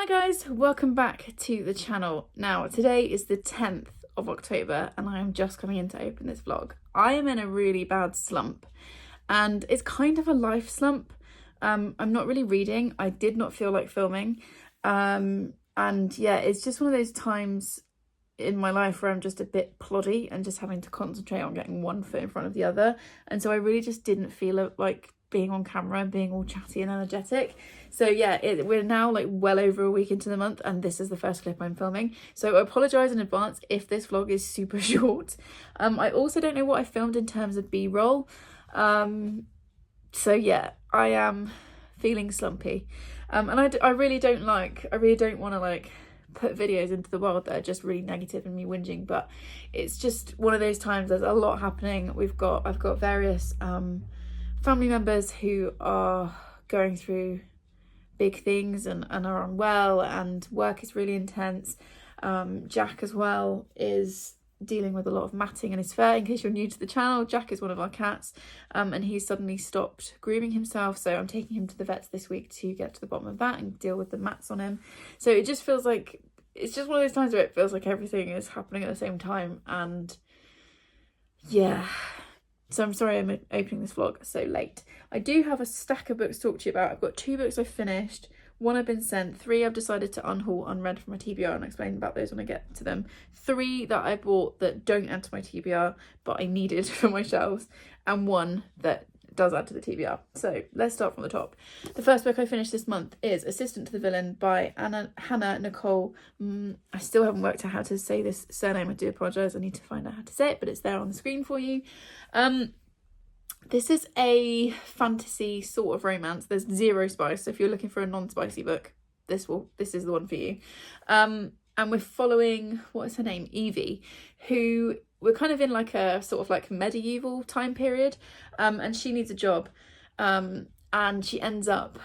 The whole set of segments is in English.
Hi guys, welcome back to the channel. Now today is the 10th of October and I am just coming in to open this vlog. I am in a really bad slump and it's kind of a life slump. I'm not really reading. I did not feel like filming. And yeah, it's just one of those times in my life where I'm just a bit ploddy and just having to concentrate on getting one foot in front of the other. And so I really just didn't feel like being on camera and being all chatty and energetic. So yeah, we're now like well over a week into the month and this is the first clip I'm filming. So I apologise in advance if this vlog is super short. I also don't know what I filmed in terms of B-roll. So yeah, I am feeling slumpy. And I really don't want to like put videos into the world that are just really negative and me whinging, but it's just one of those times. There's a lot happening. I've got various family members who are going through big things and are unwell, and work is really intense. Jack as well is dealing with a lot of matting in his fur. In case you're new to the channel, Jack is one of our cats, and he's suddenly stopped grooming himself, so I'm taking him to the vets this week to get to the bottom of that and deal with the mats on him. So it just feels like, it's just one of those times where it feels like everything is happening at the same time, and yeah. So I'm sorry I'm opening this vlog so late. I do have a stack of books to talk to you about. I've got 2 books I've finished, 1 I've been sent, 3 I've decided to unhaul unread from my TBR, and I'll explain about those when I get to them. 3 that I bought that don't add to my TBR but I needed for my shelves, and 1 that does add to the TBR. So let's start from the top. The first book I finished this month is Assistant to the Villain by Hannah Nicole. I still haven't worked out how to say this surname. I do apologise. I need to find out how to say it, but it's there on the screen for you. This is a fantasy sort of romance. There's 0 spice, so if you're looking for a non-spicy book, this is the one for you. And we're following, what is her name, Evie, who we're kind of in like a sort of like medieval time period, and she needs a job, and she ends up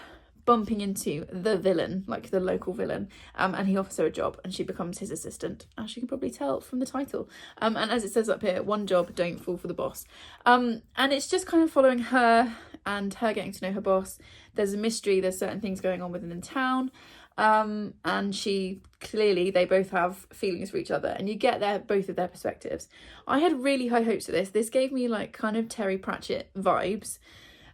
bumping into the villain, like the local villain, and he offers her a job and she becomes his assistant, as you can probably tell from the title. And as it says up here, one job, don't fall for the boss. And it's just kind of following her and her getting to know her boss. There's a mystery, there's certain things going on within the town, and they both have feelings for each other, and you get both of their perspectives. I had really high hopes for this gave me like kind of Terry Pratchett vibes.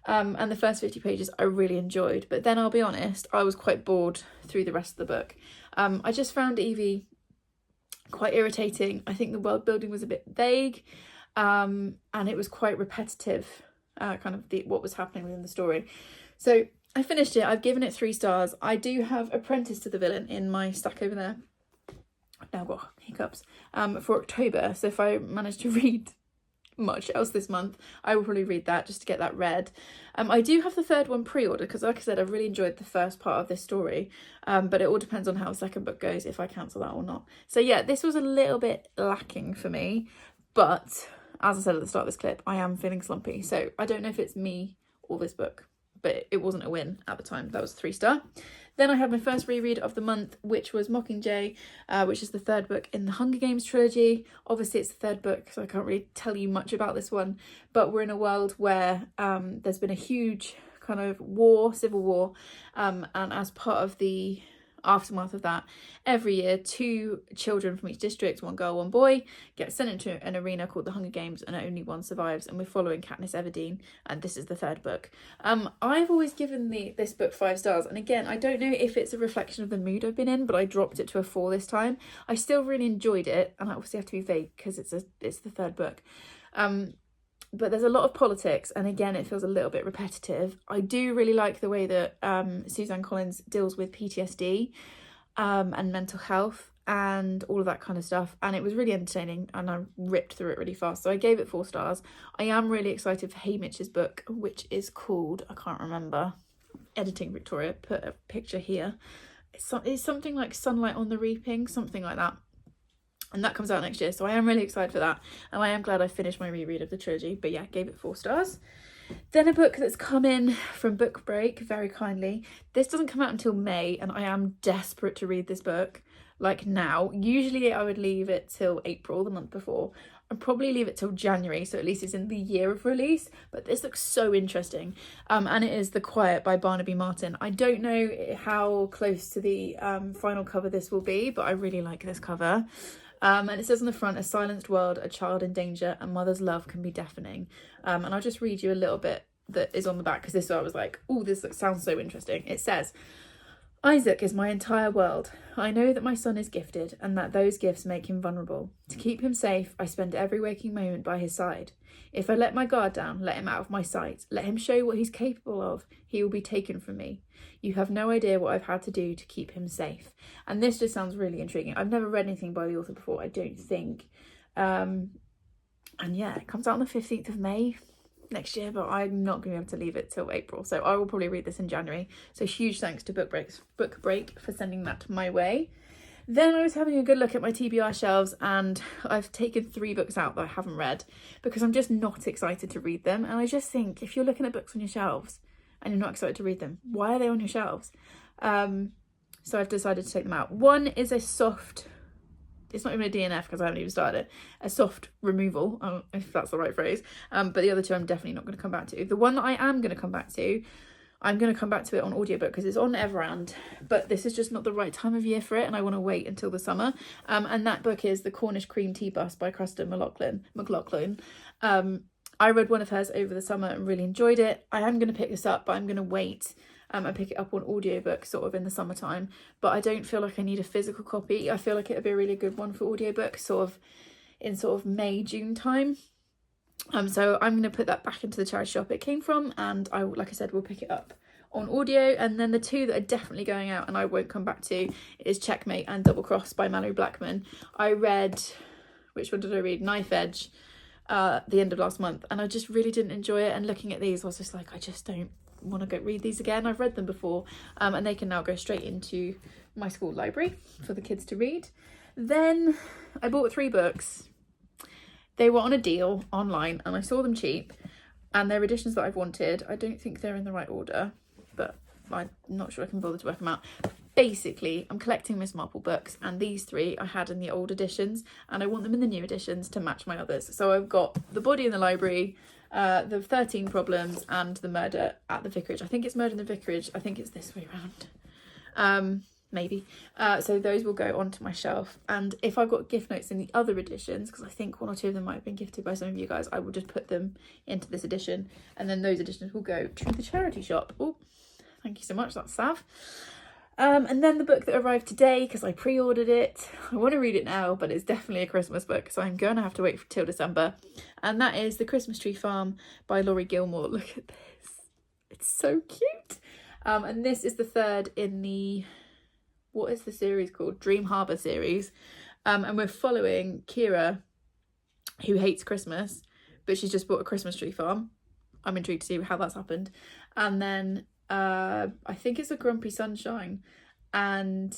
And the first 50 pages I really enjoyed, but then I'll be honest, I was quite bored through the rest of the book. I just found Evie quite irritating. I think the world building was a bit vague, and it was quite repetitive, kind of what was happening within the story. So I finished it. I've given it 3 stars. I do have Apprentice to the Villain in my stack over there. I've now got hiccups for October, so if I manage to read much else this month, I will probably read that just to get that read. I do have the 3rd one pre-ordered because, like I said, I really enjoyed the first part of this story, but it all depends on how the 2nd book goes, if I cancel that or not. So yeah, this was a little bit lacking for me, but as I said at the start of this clip, I am feeling slumpy, so I don't know if it's me or this book, but it wasn't a win at the time. That was 3 star. Then I had my first reread of the month, which was Mockingjay, which is the 3rd book in the Hunger Games trilogy. Obviously it's the 3rd book, so I can't really tell you much about this one, but we're in a world where there's been a huge kind of civil war, and as part of the aftermath of that, every year 2 children from each district, 1 girl, 1 boy, get sent into an arena called the Hunger Games, and only 1 survives, and we're following Katniss Everdeen, and this is the 3rd book. I've always given this book 5 stars, and again, I don't know if it's a reflection of the mood I've been in, but I dropped it to a 4 this time. I still really enjoyed it, and I obviously have to be vague because it's the 3rd book. But there's a lot of politics, and again, it feels a little bit repetitive. I do really like the way that Suzanne Collins deals with PTSD and mental health and all of that kind of stuff, and it was really entertaining, and I ripped through it really fast, so I gave it 4 stars. I am really excited for Haymitch's book, which is called, I can't remember, Editing Victoria put a picture here. It's something like Sunlight on the Reaping, something like that. And that comes out next year, so I am really excited for that, and I am glad I finished my reread of the trilogy. But yeah, gave it 4 stars. Then a book that's come in from Book Break very kindly. This doesn't come out until May, and I am desperate to read this book like now. Usually I would leave it till April, the month before. I'd probably leave it till January, so at least it's in the year of release. But this looks so interesting. And it is The Quiet by Barnaby Martin. I don't know how close to the final cover this will be, but I really like this cover. And it says on the front, a silenced world, a child in danger, and mother's love can be deafening. And I'll just read you a little bit that is on the back, because this I was like, oh, this sounds so interesting. It says, Isaac is my entire world. I know that my son is gifted and that those gifts make him vulnerable. To keep him safe, I spend every waking moment by his side. If I let my guard down, let him out of my sight, let him show what he's capable of, he will be taken from me. You have no idea what I've had to do to keep him safe. And this just sounds really intriguing. I've never read anything by the author before, I don't think. And yeah, it comes out on the 15th of May next year, but I'm not going to be able to leave it till April, so I will probably read this in January. So huge thanks to Book Break for sending that my way. Then I was having a good look at my TBR shelves, and I've taken 3 books out that I haven't read because I'm just not excited to read them. And I just think, if you're looking at books on your shelves and you're not excited to read them, why are they on your shelves? So I've decided to take them out. One is a soft, it's not even a DNF because I haven't even started it, a soft removal, if that's the right phrase. But the other two I'm definitely not going to come back to. The one that I am going to come back to, I'm going to come back to it on audiobook because it's on Everand, but this is just not the right time of year for it, and I want to wait until the summer. And that book is The Cornish Cream Tea Bus by Kristen McLaughlin. I read one of hers over the summer and really enjoyed it. I am going to pick this up, but I'm going to wait and pick it up on audiobook sort of in the summertime. But I don't feel like I need a physical copy. I feel like it would be a really good one for audiobook sort of May, June time. So I'm going to put that back into the charity shop it came from, and I, like I said, will pick it up on audio. And then the two that are definitely going out and I won't come back to is Checkmate and Double Cross by Mallory Blackman. I read, which one did I read? Knife Edge, the end of last month, and I just really didn't enjoy it. And looking at these, I was just like, I just don't want to go read these again. I've read them before, and they can now go straight into my school library for the kids to read. Then I bought 3 books. They were on a deal online and I saw them cheap, and they're editions that I've wanted. I don't think they're in the right order, but I'm not sure I can bother to work them out. Basically, I'm collecting Miss Marple books, and these 3 I had in the old editions, and I want them in the new editions to match my others. So I've got The Body in the Library, the 13 Problems, and The Murder at the Vicarage. I think it's Murder in the Vicarage. I think it's this way around. Maybe. So those will go onto my shelf, and if I've got gift notes in the other editions, because I think 1 or 2 of them might have been gifted by some of you guys, I will just put them into this edition, and then those editions will go to the charity shop. Oh, thank you so much, that's Sav. And then the book that arrived today, because I pre-ordered it, I want to read it now, but it's definitely a Christmas book, so I'm going to have to wait till December, and that is The Christmas Tree Farm by Laurie Gilmore. Look at this, it's so cute. And this is the 3rd in the, what is the series called? Dream Harbour series. And we're following Kira, who hates Christmas, but she's just bought a Christmas tree farm. I'm intrigued to see how that's happened. And then I think it's a Grumpy Sunshine, and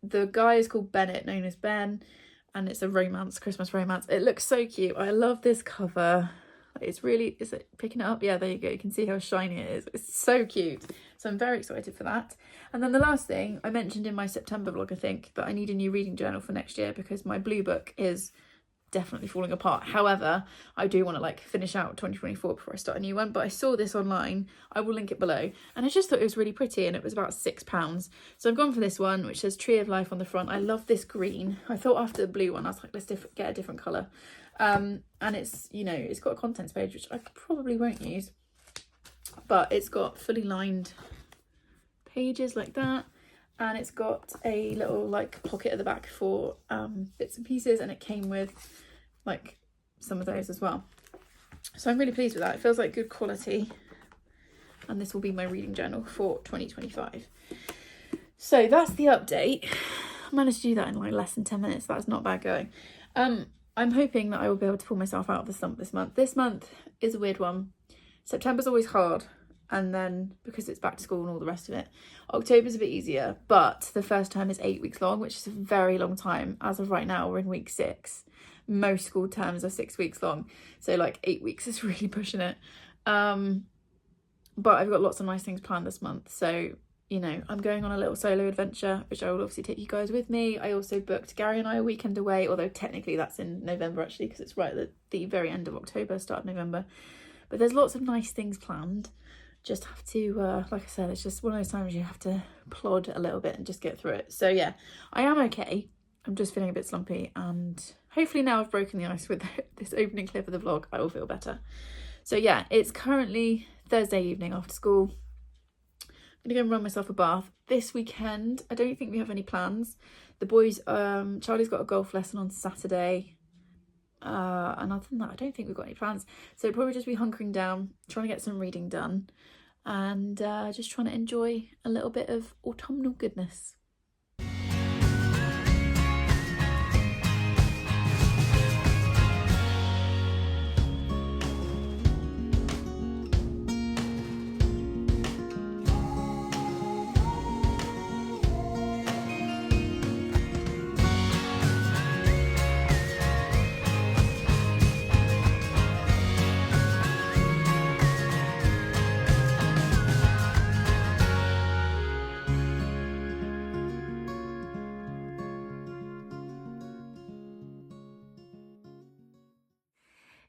the guy is called Bennett, known as Ben, and it's a romance, Christmas romance. It looks so cute. I love this cover. It's really, is it picking it up? Yeah, there you go. You can see how shiny it is. It's so cute. So I'm very excited for that. And then the last thing I mentioned in my September vlog, I think, that I need a new reading journal for next year because my blue book is definitely falling apart. However, I do want to like finish out 2024 before I start a new one, but I saw this online. I will link it below, and I just thought it was really pretty, and it was about £6. So I've gone for this one, which says Tree of Life on the front. I love this green. I thought after the blue one I was like, let's get a different colour. And it's, you know, it's got a contents page, which I probably won't use, but it's got fully lined pages like that, and it's got a little like pocket at the back for bits and pieces, and it came with like some of those as well. So I'm really pleased with that. It feels like good quality, and this will be my reading journal for 2025. So that's the update. I managed to do that in like less than 10 minutes. That's not bad going. I'm hoping that I will be able to pull myself out of the slump this month. This month is a weird one. September's always hard, and then because it's back to school and all the rest of it, October's a bit easier, but the first term is 8 weeks long, which is a very long time. As of right now, we're in week 6. Most school terms are 6 weeks long, so like 8 weeks is really pushing it. But I've got lots of nice things planned this month. So, you know, I'm going on a little solo adventure, which I will obviously take you guys with me. I also booked Gary and I a weekend away, although technically that's in November actually, because it's right at the very end of October, start of November. But there's lots of nice things planned. Just have to, like I said, it's just one of those times you have to plod a little bit and just get through it. So yeah, I am okay. I'm just feeling a bit slumpy, and hopefully now I've broken the ice with this opening clip of the vlog, I will feel better. So yeah, it's currently Thursday evening after school. I'm gonna go and run myself a bath. This weekend, I don't think we have any plans. The boys, Charlie's got a golf lesson on Saturday. And other than that, I don't think we've got any plans. So it'll probably just be hunkering down, trying to get some reading done, and just trying to enjoy a little bit of autumnal goodness.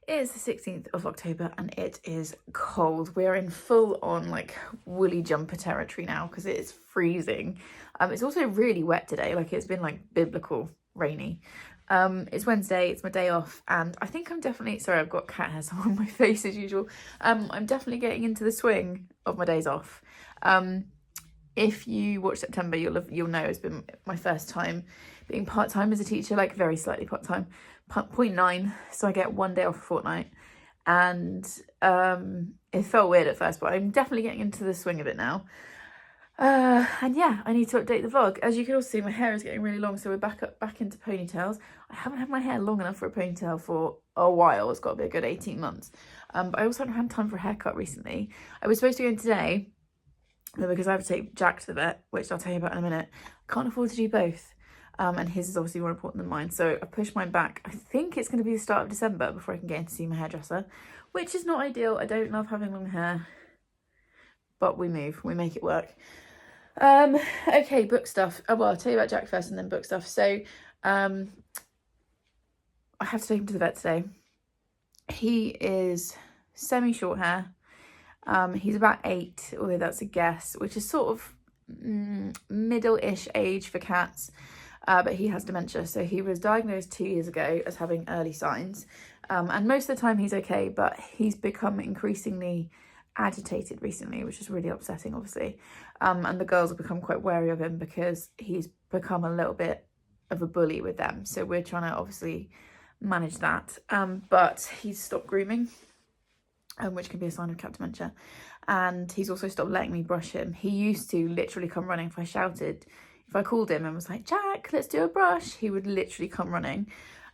It is the 16th of October and it is cold. We're in full on like woolly jumper territory now because it is freezing. It's also really wet today, like it's been like biblical rainy. It's Wednesday, it's my day off, and I think I'm definitely, sorry, I've got cat hairs on my face as usual. I'm definitely getting into the swing of my days off. If you watch September, you'll know it's been my first time being part-time as a teacher, like very slightly part-time, 0.9, so I get one day off a fortnight, and it felt weird at first, but I'm definitely getting into the swing of it now. And yeah, I need to update the vlog. As you can also see, my hair is getting really long, so we're back into ponytails. I haven't had my hair long enough for a ponytail for a while. It's got to be a good 18 months. But I also haven't had time for a haircut recently. I was supposed to go in today, but because I have to take Jack to the vet, which I'll tell you about in a minute, I can't afford to do both. And his is obviously more important than mine, so I pushed mine back. I think it's going to be the start of December before I can get in to see my hairdresser, which is not ideal. I don't love having long hair, but we make it work. Okay, book stuff. Oh, well, I'll tell you about Jack first and then book stuff. So I have to take him to the vet today. He is semi-short hair. He's about 8, although that's a guess, which is sort of middle-ish age for cats. But he has dementia, so he was diagnosed 2 years ago as having early signs, and most of the time he's okay, but he's become increasingly agitated recently, which is really upsetting, obviously, and the girls have become quite wary of him because he's become a little bit of a bully with them, so we're trying to obviously manage that, but he's stopped grooming, which can be a sign of cat dementia, and he's also stopped letting me brush him. He used to literally come running if I shouted. If I called him and was like, Jack, let's do a brush, he would literally come running.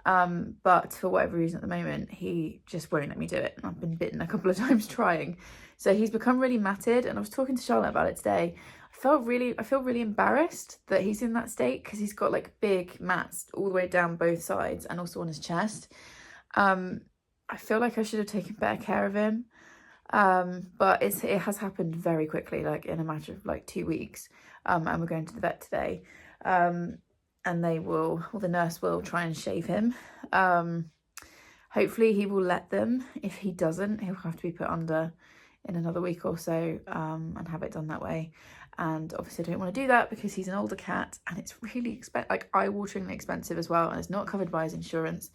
But for whatever reason at the moment, he just won't let me do it. And I've been bitten a couple of times trying. So he's become really matted. And I was talking to Charlotte about it today. I feel really embarrassed that he's in that state because he's got like big mats all the way down both sides and also on his chest. I feel like I should have taken better care of him. But it has happened very quickly, like in a matter of like 2 weeks. And we're going to the vet today, and the nurse will try and shave him. Hopefully he will let them. If he doesn't, he'll have to be put under in another week or so, and have it done that way. And obviously I don't want to do that because he's an older cat and it's really eye-wateringly expensive as well, and it's not covered by his insurance.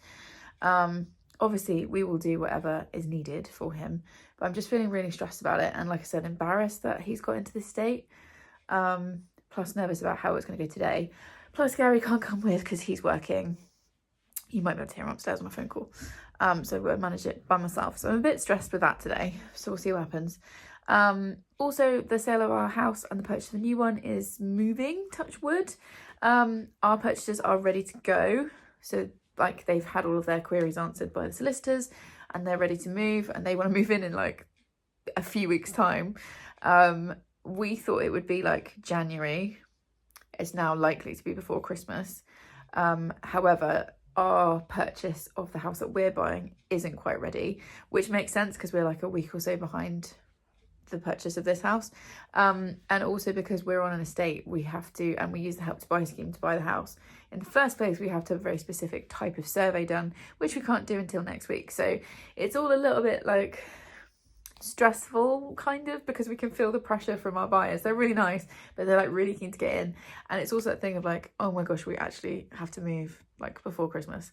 Obviously we will do whatever is needed for him, but I'm just feeling really stressed about it, and like I said, embarrassed that he's got into this state, plus nervous about how it's going to go today. Plus Gary can't come with because he's working. You might be able to hear him upstairs on a phone call, so I've got to manage it by myself, so I'm a bit stressed with that today, so we'll see what happens. Also, the sale of our house and the purchase of a new one is moving, touch wood. Our purchases are ready to go, so like they've had all of their queries answered by the solicitors and they're ready to move, and they want to move in like a few weeks time. We thought it would be like January. It's now likely to be before Christmas. However, our purchase of the house that we're buying isn't quite ready, which makes sense because we're like a week or so behind the purchase of this house, and also because we're on an estate, we have to, and we use the Help to Buy scheme to buy the house. In the first place, we have to have a very specific type of survey done, which we can't do until next week. So it's all a little bit like stressful, kind of, because we can feel the pressure from our buyers. They're really nice, but they're like really keen to get in, and it's also that thing of like, oh my gosh, we actually have to move like before Christmas.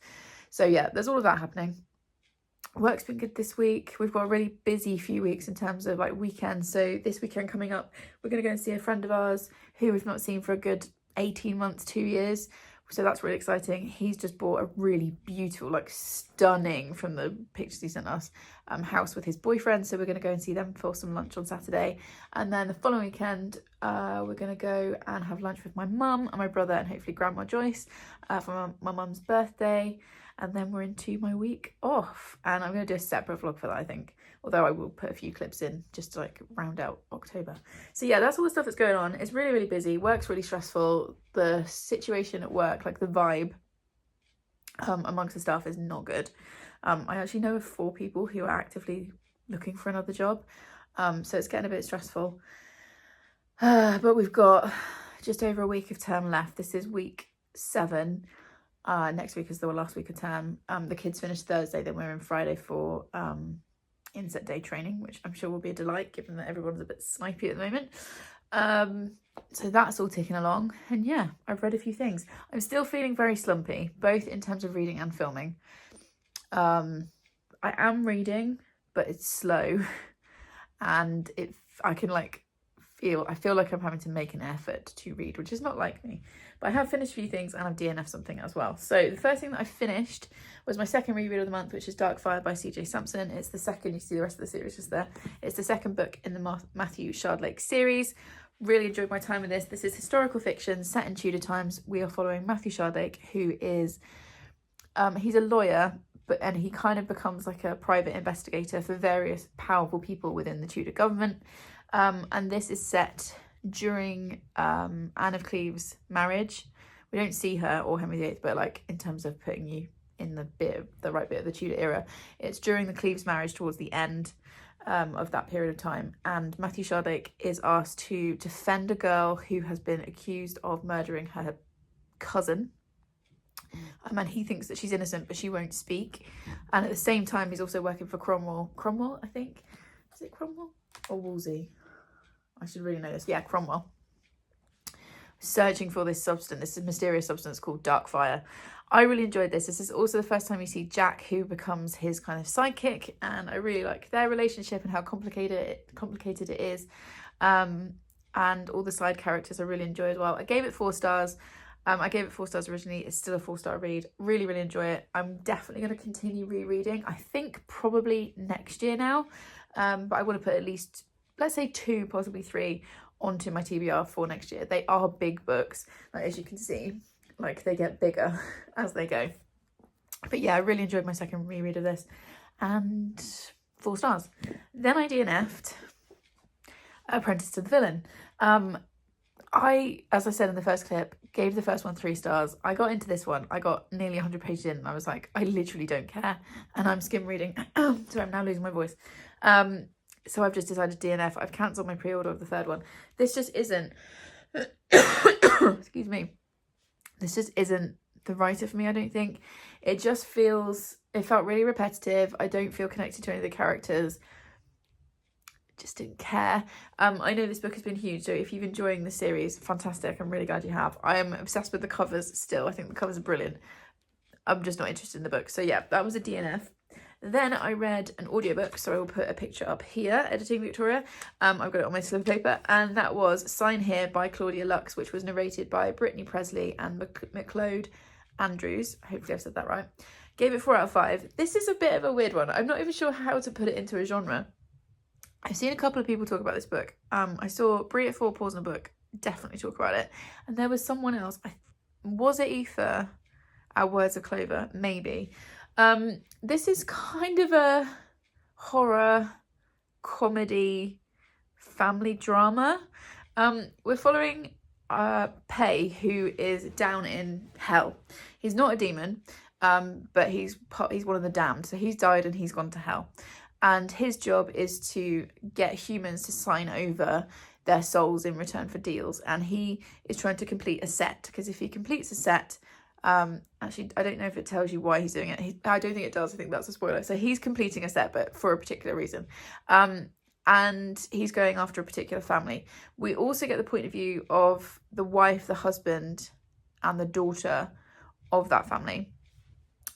So yeah, there's all of that happening. Work's been good this week. We've got a really busy few weeks in terms of like weekends. So this weekend coming up, we're going to go and see a friend of ours who we've not seen for a good 18 months, 2 years. So that's really exciting. He's just bought a really beautiful, like stunning from the pictures he sent us, house with his boyfriend. So we're going to go and see them for some lunch on Saturday. And then the following weekend, we're going to go and have lunch with my mum and my brother and hopefully Grandma Joyce for my mum's birthday. And then we're into my week off, and I'm going to do a separate vlog for that, I think, although I will put a few clips in just to like round out October. So yeah, that's all the stuff that's going on. It's really, really busy. Work's really stressful. The situation at work, like the vibe amongst the staff is not good. I actually know of 4 people who are actively looking for another job, so it's getting a bit stressful. But we've got just over a week of term left. This is week 7. Next week is the last week of term. The kids finish Thursday, then we're in Friday for inset day training, which I'm sure will be a delight given that everyone's a bit snipey at the moment. So that's all ticking along, and yeah, I've read a few things. I'm still feeling very slumpy, both in terms of reading and filming. I am reading, but it's slow, and I feel like I'm having to make an effort to read, which is not like me. But I have finished a few things, and I've DNF'd something as well. So the first thing that I finished was my second reread of the month, which is Darkfire by CJ Sampson. It's the second, you see the rest of the series just there. It's the second book in the Matthew Shardlake series. Really enjoyed my time with this. This is historical fiction set in Tudor times. We are following Matthew Shardlake, who is, he's a lawyer, and he kind of becomes like a private investigator for various powerful people within the Tudor government. And this is set during Anne of Cleves' marriage. We don't see her or Henry VIII, but like in terms of putting you in the right bit of the Tudor era, it's during the Cleves' marriage towards the end of that period of time. And Matthew Shardlake is asked to defend a girl who has been accused of murdering her cousin. And he thinks that she's innocent, but she won't speak. And at the same time, he's also working for Cromwell, I think. Is it Cromwell or Wolsey? I should really know this. Yeah, Cromwell. Searching for this mysterious substance called Darkfire. I really enjoyed this. This is also the first time you see Jack, who becomes his kind of sidekick, and I really like their relationship and how complicated it is. And all the side characters I really enjoy as well. I gave it 4 stars. I gave it 4 stars originally. It's still a 4-star read. Really, really enjoy it. I'm definitely going to continue rereading. I think probably next year now. But I want to put at least, let's say 2, possibly 3 onto my TBR for next year. They are big books, like, as you can see, like they get bigger as they go. But yeah, I really enjoyed my second reread of this, and 4 stars. Then I DNF'd Apprentice to the Villain. As I said in the first clip, gave the first one 3 stars. I got into this one. I got nearly 100 pages in, and I was like, I literally don't care. And I'm skim reading. So I'm now losing my voice. So I've just decided to DNF. I've cancelled my pre-order of the 3rd one. This just isn't, excuse me. This just isn't the writer for me, I don't think. It felt really repetitive. I don't feel connected to any of the characters. Just didn't care. I know this book has been huge, so if you're enjoying the series, fantastic. I'm really glad you have. I am obsessed with the covers still. I think the covers are brilliant. I'm just not interested in the book. So yeah, that was a DNF. Then I read an audiobook, so I will put a picture up here, Editing Victoria. I've got it on my slip paper, and that was Sign Here by Claudia Lux, which was narrated by Brittany Presley and McLeod Andrews. Hopefully I've said that right. Gave it 4 out of 5. This is a bit of a weird one. I'm not even sure how to put it into a genre. I've seen a couple of people talk about this book. I saw Brie at 4 Paws in a Book definitely talk about it. And there was someone else. Was it Aoife at Words of Clover? Maybe. This is kind of a horror, comedy, family drama. We're following Pei, who is down in hell. He's not a demon. but he's one of the damned, so he's died and he's gone to hell, and his job is to get humans to sign over their souls in return for deals, and he is trying to complete a set, because if he completes a set, actually I don't know if it tells you why he's doing it. I don't think it does. I think that's a spoiler. So he's completing a set, but for a particular reason, and he's going after a particular family. We also get the point of view of the wife, the husband, and the daughter of that family,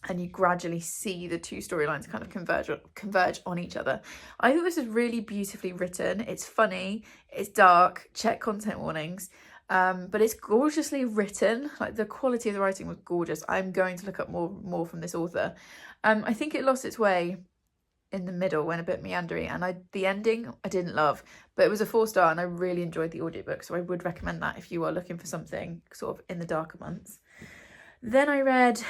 and you gradually see the two storylines kind of converge on each other. I thought this is really beautifully written. It's funny, it's dark, check content warnings, but it's gorgeously written. Like, the quality of the writing was gorgeous. I'm going to look up more from this author. I think it lost its way in the middle, went a bit meandering, and the ending I didn't love, but it was a 4-star and I really enjoyed the audiobook, so I would recommend that if you are looking for something sort of in the darker months. Then I read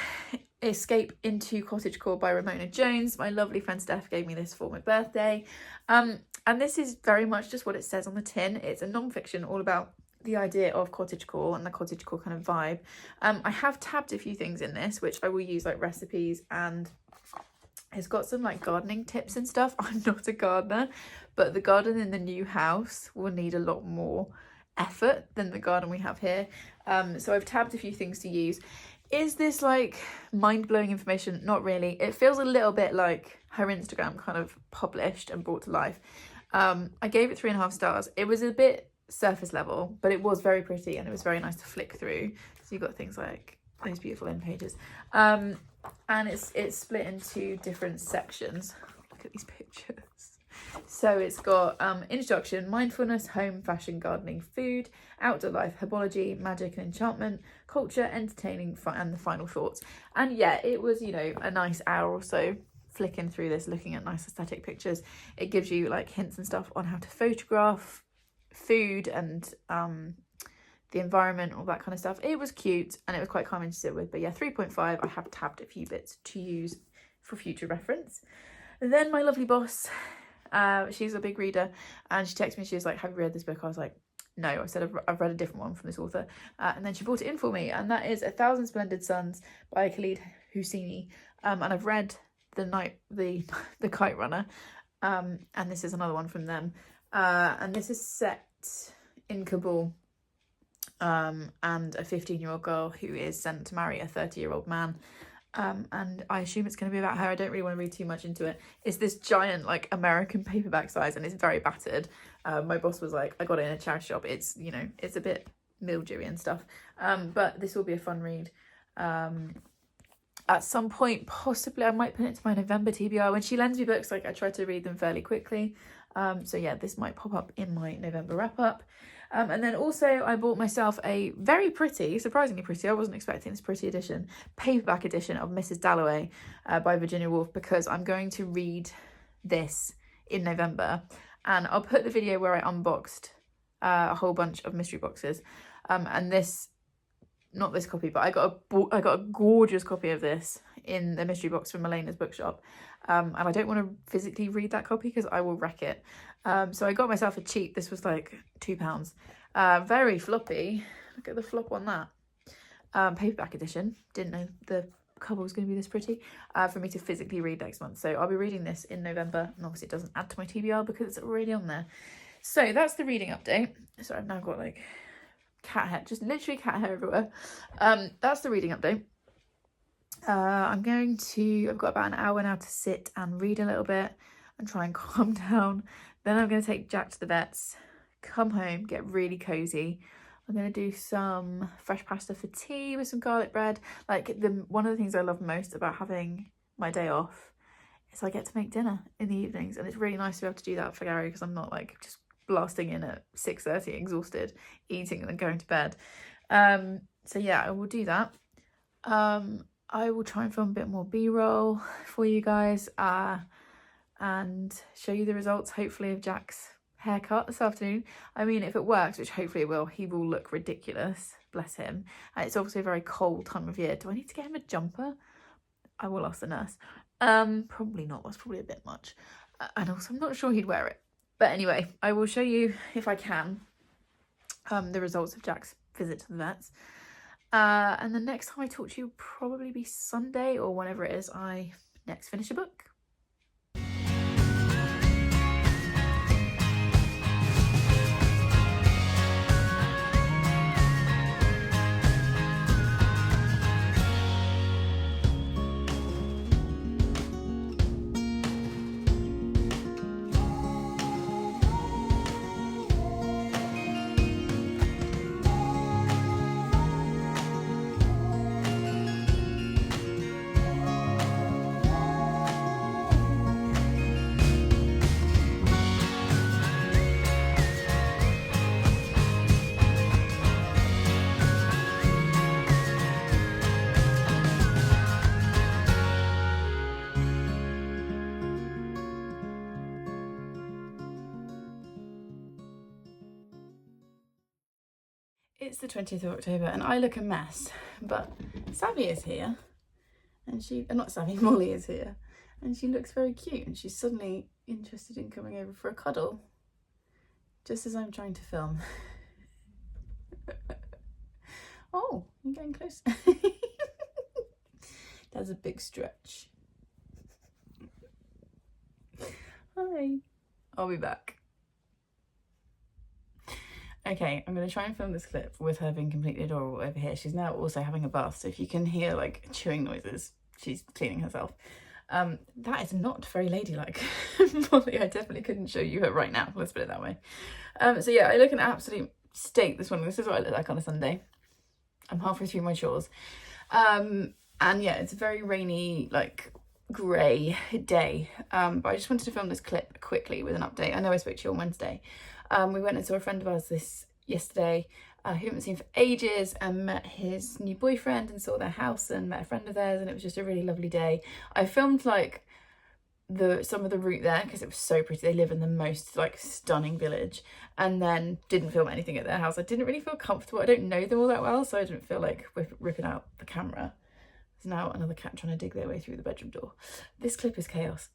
Escape into Cottagecore by Ramona Jones. My lovely friend Steph gave me this for my birthday, and this is very much just what it says on the tin. It's a non-fiction all about the idea of cottagecore and the cottagecore kind of vibe. I have tabbed a few things in this which I will use, like recipes, and it's got some like gardening tips and stuff. I'm not a gardener, but the garden in the new house will need a lot more effort than the garden we have here, so I've tabbed a few things to use. Is this like mind-blowing information? Not really. It feels a little bit like her Instagram kind of published and brought to life. I gave it 3.5 stars. It was a bit surface level, but it was very pretty and it was very nice to flick through. So you've got things like those beautiful end pages, and it's split into different sections. Look at these pictures. So it's got introduction, mindfulness, home, fashion, gardening, food, outdoor life, herbology, magic and enchantment, culture, entertaining, and the final thoughts. And yeah, it was, you know, a nice hour or so flicking through this, looking at nice aesthetic pictures. It gives you like hints and stuff on how to photograph food and the environment, all that kind of stuff. It was cute and it was quite calming to sit with. But yeah, 3.5. I have tabbed a few bits to use for future reference. And then my lovely boss, she's a big reader, and she texted me. She was like, have you read this book? I was like, no. I said, I've read a different one from this author, and then she bought it in for me, and that is 1,000 Splendid Suns by Khalid Hosseini, and I've read the Kite Runner, and this is another one from them, and this is set in Kabul, and a 15-year-old girl who is sent to marry a 30-year-old man. And I assume it's going to be about her. I don't really want to read too much into it. It's this giant like American paperback size, and it's very battered. My boss was like, I got it in a charity shop. It's, you know, it's a bit mildewy and stuff, but this will be a fun read. At some point possibly I might put it to my November TBR. When she lends me books, like, I try to read them fairly quickly, so yeah, this might pop up in my November wrap up. And then also I bought myself a very pretty, surprisingly pretty, I wasn't expecting this pretty edition, paperback edition of Mrs. Dalloway by Virginia Woolf, because I'm going to read this in November, and I'll put the video where I unboxed a whole bunch of mystery boxes, and this, not this copy, but I got a gorgeous copy of this in the mystery box from Elena's bookshop, and I don't want to physically read that copy because I will wreck it. So I got myself a cheap. This was like £2. Very floppy. Look at the flop on that. Paperback edition. Didn't know the cover was going to be this pretty, for me to physically read next month. So I'll be reading this in November, and obviously it doesn't add to my TBR because it's already on there. So that's the reading update. So I've now got like cat hair, just literally cat hair everywhere. That's the reading update. I've got about an hour now to sit and read a little bit and try and calm down. Then I'm going to take Jack to the vets, come home, get really cozy. I'm going to do some fresh pasta for tea with some garlic bread. Like, one of the things I love most about having my day off is I get to make dinner in the evenings, and it's really nice to be able to do that for Gary, because I'm not like just blasting in at 6:30 exhausted, eating and then going to bed. So yeah, I will do that. I will try and film a bit more B-roll for you guys, and show you the results, hopefully, of Jack's haircut this afternoon. I mean, if it works, which hopefully it will, he will look ridiculous, bless him. And it's obviously a very cold time of year. Do I need to get him a jumper? I will ask the nurse. Probably not. That's probably a bit much. And also, I'm not sure he'd wear it. But anyway, I will show you, if I can, the results of Jack's visit to the vets. And the next time I talk to you will probably be Sunday or whenever it is I next finish a book. It's the 20th of October and I look a mess, but Savvy is here and not Savvy, Molly is here and she looks very cute and she's suddenly interested in coming over for a cuddle just as I'm trying to film. Oh, you're getting close. That's a big stretch. Hi. I'll be back. Okay, I'm going to try and film this clip with her being completely adorable over here. She's now also having a bath, so if you can hear like chewing noises, she's cleaning herself. That is not very ladylike. Molly, I definitely couldn't show you her right now, let's put it that way. So yeah, I look an absolute state this morning. This is what I look like on a Sunday. I'm halfway through my chores. And yeah, it's a very rainy, like grey day. But I just wanted to film this clip quickly with an update. I know I spoke to you on Wednesday. We went and saw a friend of ours yesterday who we haven't seen for ages, and met his new boyfriend and saw their house and met a friend of theirs, and it was just a really lovely day. I filmed like some of the route there because it was so pretty. They live in the most like stunning village, and then didn't film anything at their house. I didn't really feel comfortable. I don't know them all that well, so I didn't feel like ripping out the camera. There's now another cat trying to dig their way through the bedroom door. This clip is chaos.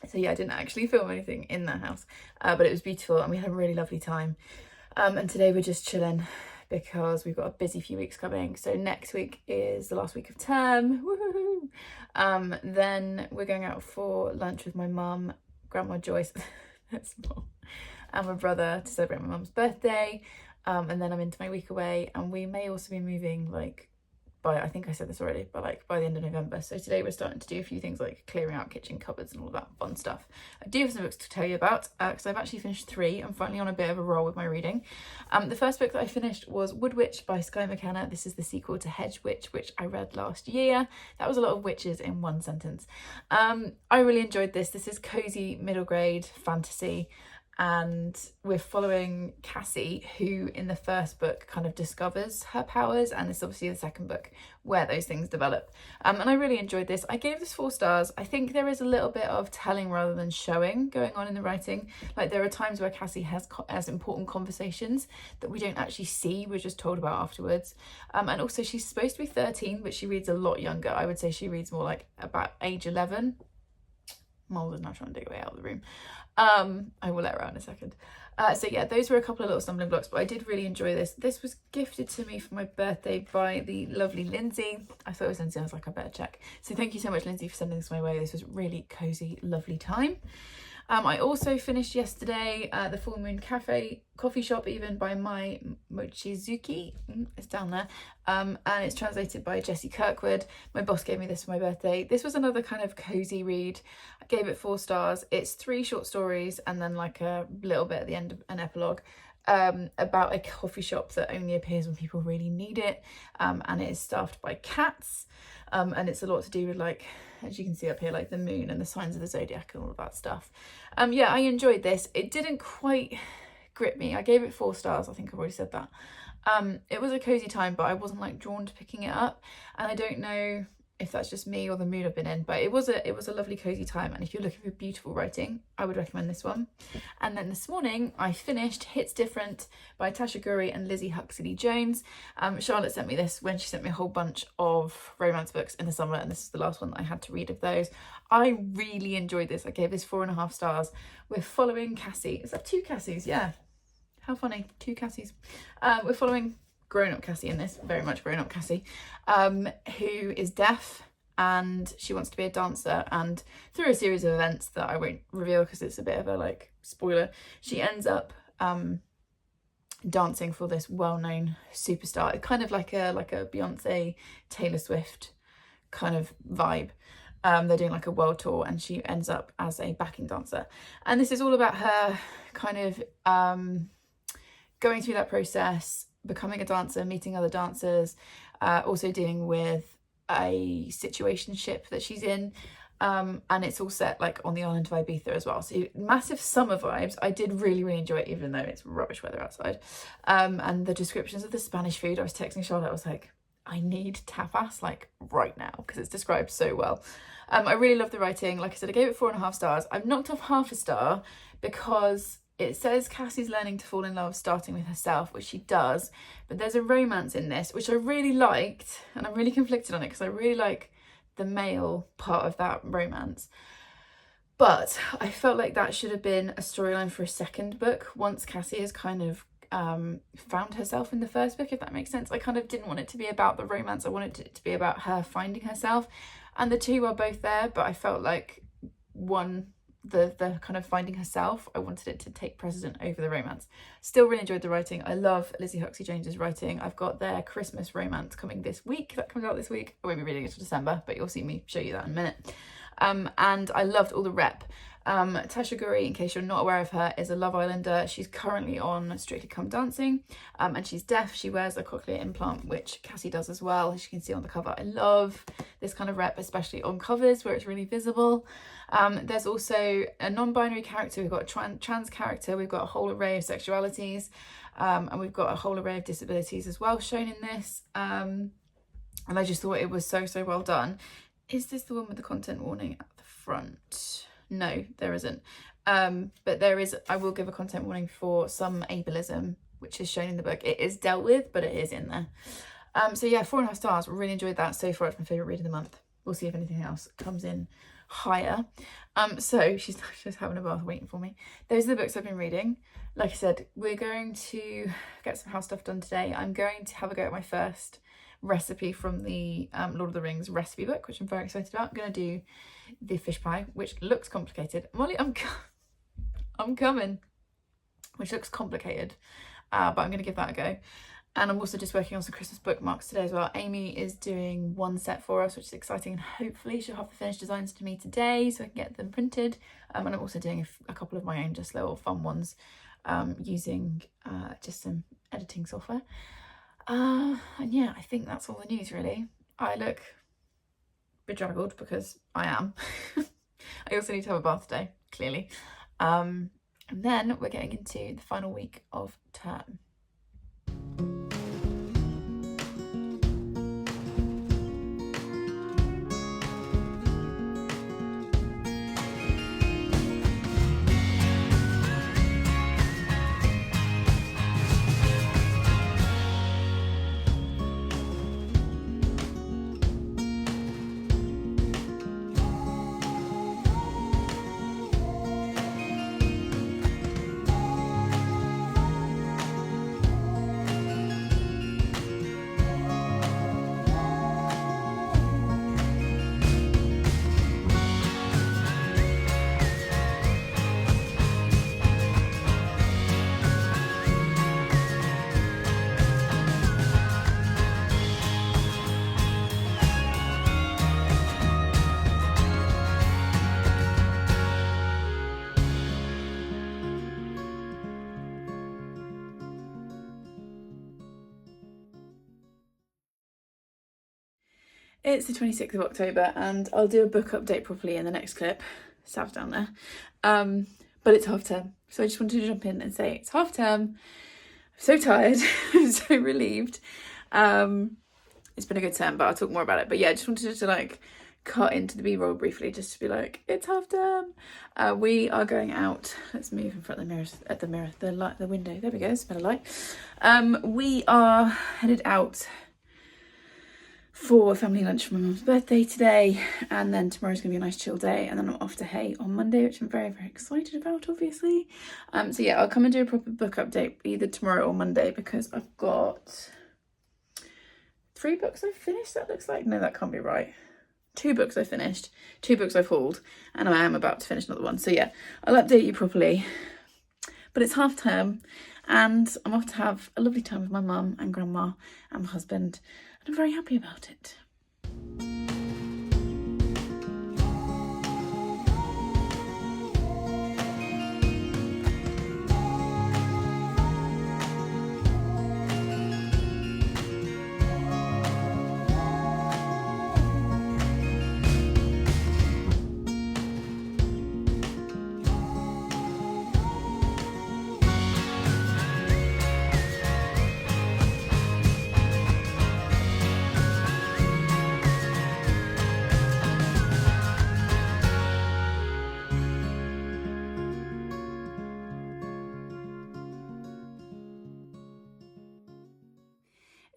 So yeah, I didn't actually film anything in their house, but it was beautiful and we had a really lovely time. And today we're just chilling because we've got a busy few weeks coming. So next week is the last week of term. Woohoo! Then we're going out for lunch with my mum, Grandma Joyce, that's small, and my brother to celebrate my mum's birthday. And then I'm into my week away, and we may also be moving like I think I said this already, but like by the end of November. So today we're starting to do a few things like clearing out kitchen cupboards and all that fun stuff. I do have some books to tell you about because I've actually finished 3. I'm finally on a bit of a roll with my reading. The first book that I finished was Wood Witch by Skye McKenna. This is the sequel to Hedge Witch, which I read last year. That was a lot of witches in one sentence. I really enjoyed this. This is cozy middle grade fantasy. And we're following Cassie, who in the first book kind of discovers her powers, and it's obviously the second book where those things develop. And I really enjoyed this. I gave this 4 stars. I think there is a little bit of telling rather than showing going on in the writing. Like there are times where Cassie has important conversations that we don't actually see, we're just told about afterwards. And also she's supposed to be 13, but she reads a lot younger. I would say she reads more like about age 11. Mulder's now trying to dig away out of the room. I will let her out in a second. So yeah, those were a couple of little stumbling blocks, but I did really enjoy this. This was gifted to me for my birthday by the lovely Lindsay. I thought it was Lindsay, I was like, I better check. So thank you so much, Lindsay, for sending this my way. This was really cozy, lovely time. I also finished yesterday the Full Moon Cafe coffee shop even by Mai Mochizuki. It's down there. And it's translated by Jessie Kirkwood. My boss gave me this for my birthday. This was another kind of cozy read. I gave it 4 stars. It's 3 short stories and then like a little bit at the end of an epilogue. About a coffee shop that only appears when people really need it, and it is staffed by cats, and it's a lot to do with, like, as you can see up here, like the moon and the signs of the zodiac and all of that stuff. Yeah, I enjoyed this. It didn't quite grip me. I gave it 4 stars. I think I've already said that. It was a cozy time, but I wasn't like drawn to picking it up, and I don't know if that's just me or the mood I've been in, but it was a lovely cozy time. And if you're looking for beautiful writing, I would recommend this one. And then this morning I finished Hits Different by Tasha Guri and Lizzie Huxley Jones. Charlotte sent me this when she sent me a whole bunch of romance books in the summer, and this is the last one that I had to read of those. I really enjoyed this. I gave this 4.5 stars. We're following Cassie. Is that 2 Cassies? Yeah, how funny, 2 Cassies. We're following grown-up Cassie in this, very much grown-up Cassie, who is deaf, and she wants to be a dancer, and through a series of events that I won't reveal because it's a bit of a like spoiler, she ends up dancing for this well-known superstar, kind of like a Beyonce, Taylor Swift kind of vibe. They're doing like a world tour, and she ends up as a backing dancer, and this is all about her kind of going through that process, becoming a dancer, meeting other dancers, also dealing with a situationship that she's in, and it's all set like on the island of Ibiza as well, so massive summer vibes. I did really enjoy it, even though it's rubbish weather outside. And the descriptions of the Spanish food, I was texting Charlotte, I was like, I need tapas like right now because it's described so well. I really love the writing. Like I said, I gave it 4.5 stars. I've knocked off half a star because it says Cassie's learning to fall in love, starting with herself, which she does, but there's a romance in this, which I really liked, and I'm really conflicted on it because I really like the male part of that romance. But I felt like that should have been a storyline for a second book once Cassie has kind of found herself in the first book, if that makes sense. I kind of didn't want it to be about the romance. I wanted it to be about her finding herself, and the two are both there, but I felt like the kind of finding herself, I wanted it to take precedent over the romance. Still really enjoyed the writing. I love Lizzie Huxley James's writing. I've got their Christmas romance coming this week. That comes out this week. I won't be reading it until December, but you'll see me show you that in a minute. And I loved all the rep. Tasha Guri, in case you're not aware of her, is a Love Islander. She's currently on Strictly Come Dancing, and she's deaf. She wears a cochlear implant, which Cassie does as well, as you can see on the cover. I love this kind of rep, especially on covers where it's really visible. There's also a non-binary character. We've got a trans character. We've got a whole array of sexualities, and we've got a whole array of disabilities as well shown in this. And I just thought it was so well done. Is this the one with the content warning at the front? No, there isn't. But there is, I will give a content warning for some ableism, which is shown in the book. It is dealt with, but it is in there. So yeah, 4.5 stars. Really enjoyed that so far. It's my favourite read of the month. We'll see if anything else comes in higher. So she's just having a bath waiting for me. Those are the books I've been reading. Like I said, we're going to get some house stuff done today. I'm going to have a go at my first recipe from the Lord of the Rings recipe book, which I'm very excited about. I'm going to do the fish pie, which looks complicated. Molly, I'm coming, which looks complicated, but I'm going to give that a go. And I'm also just working on some Christmas bookmarks today as well. Amy is doing one set for us, which is exciting, and hopefully she'll have the finished designs to me today so I can get them printed. And I'm also doing a couple of my own just little fun ones using just some editing software. And yeah, I think that's all the news really. I look bedraggled because I am. I also need to have a bath today, clearly. And then we're getting into the final week of term. It's the 26th of October and I'll do a book update properly in the next clip. Sav's down there. But it's half term. So I just wanted to jump in and say it's half term. I'm so tired. I'm so relieved. It's been a good term, but I'll talk more about it. But yeah, I just wanted to like cut into the B-roll briefly just to be like, it's half term. We are going out. Let's move in front of the window. There we go, smell a light. We are headed out for a family lunch for my mum's birthday today, and then tomorrow's gonna be a nice chill day, and then I'm off to Hay on Monday, which I'm very excited about, obviously. So yeah, I'll come and do a proper book update either tomorrow or Monday because I've got 3 books I've finished, that looks like. No, that can't be right. 2 books I finished, 2 books I've hauled, and I am about to finish another one. So yeah, I'll update you properly. But it's half term and I'm off to have a lovely time with my mum and grandma and my husband, and I'm very happy about it.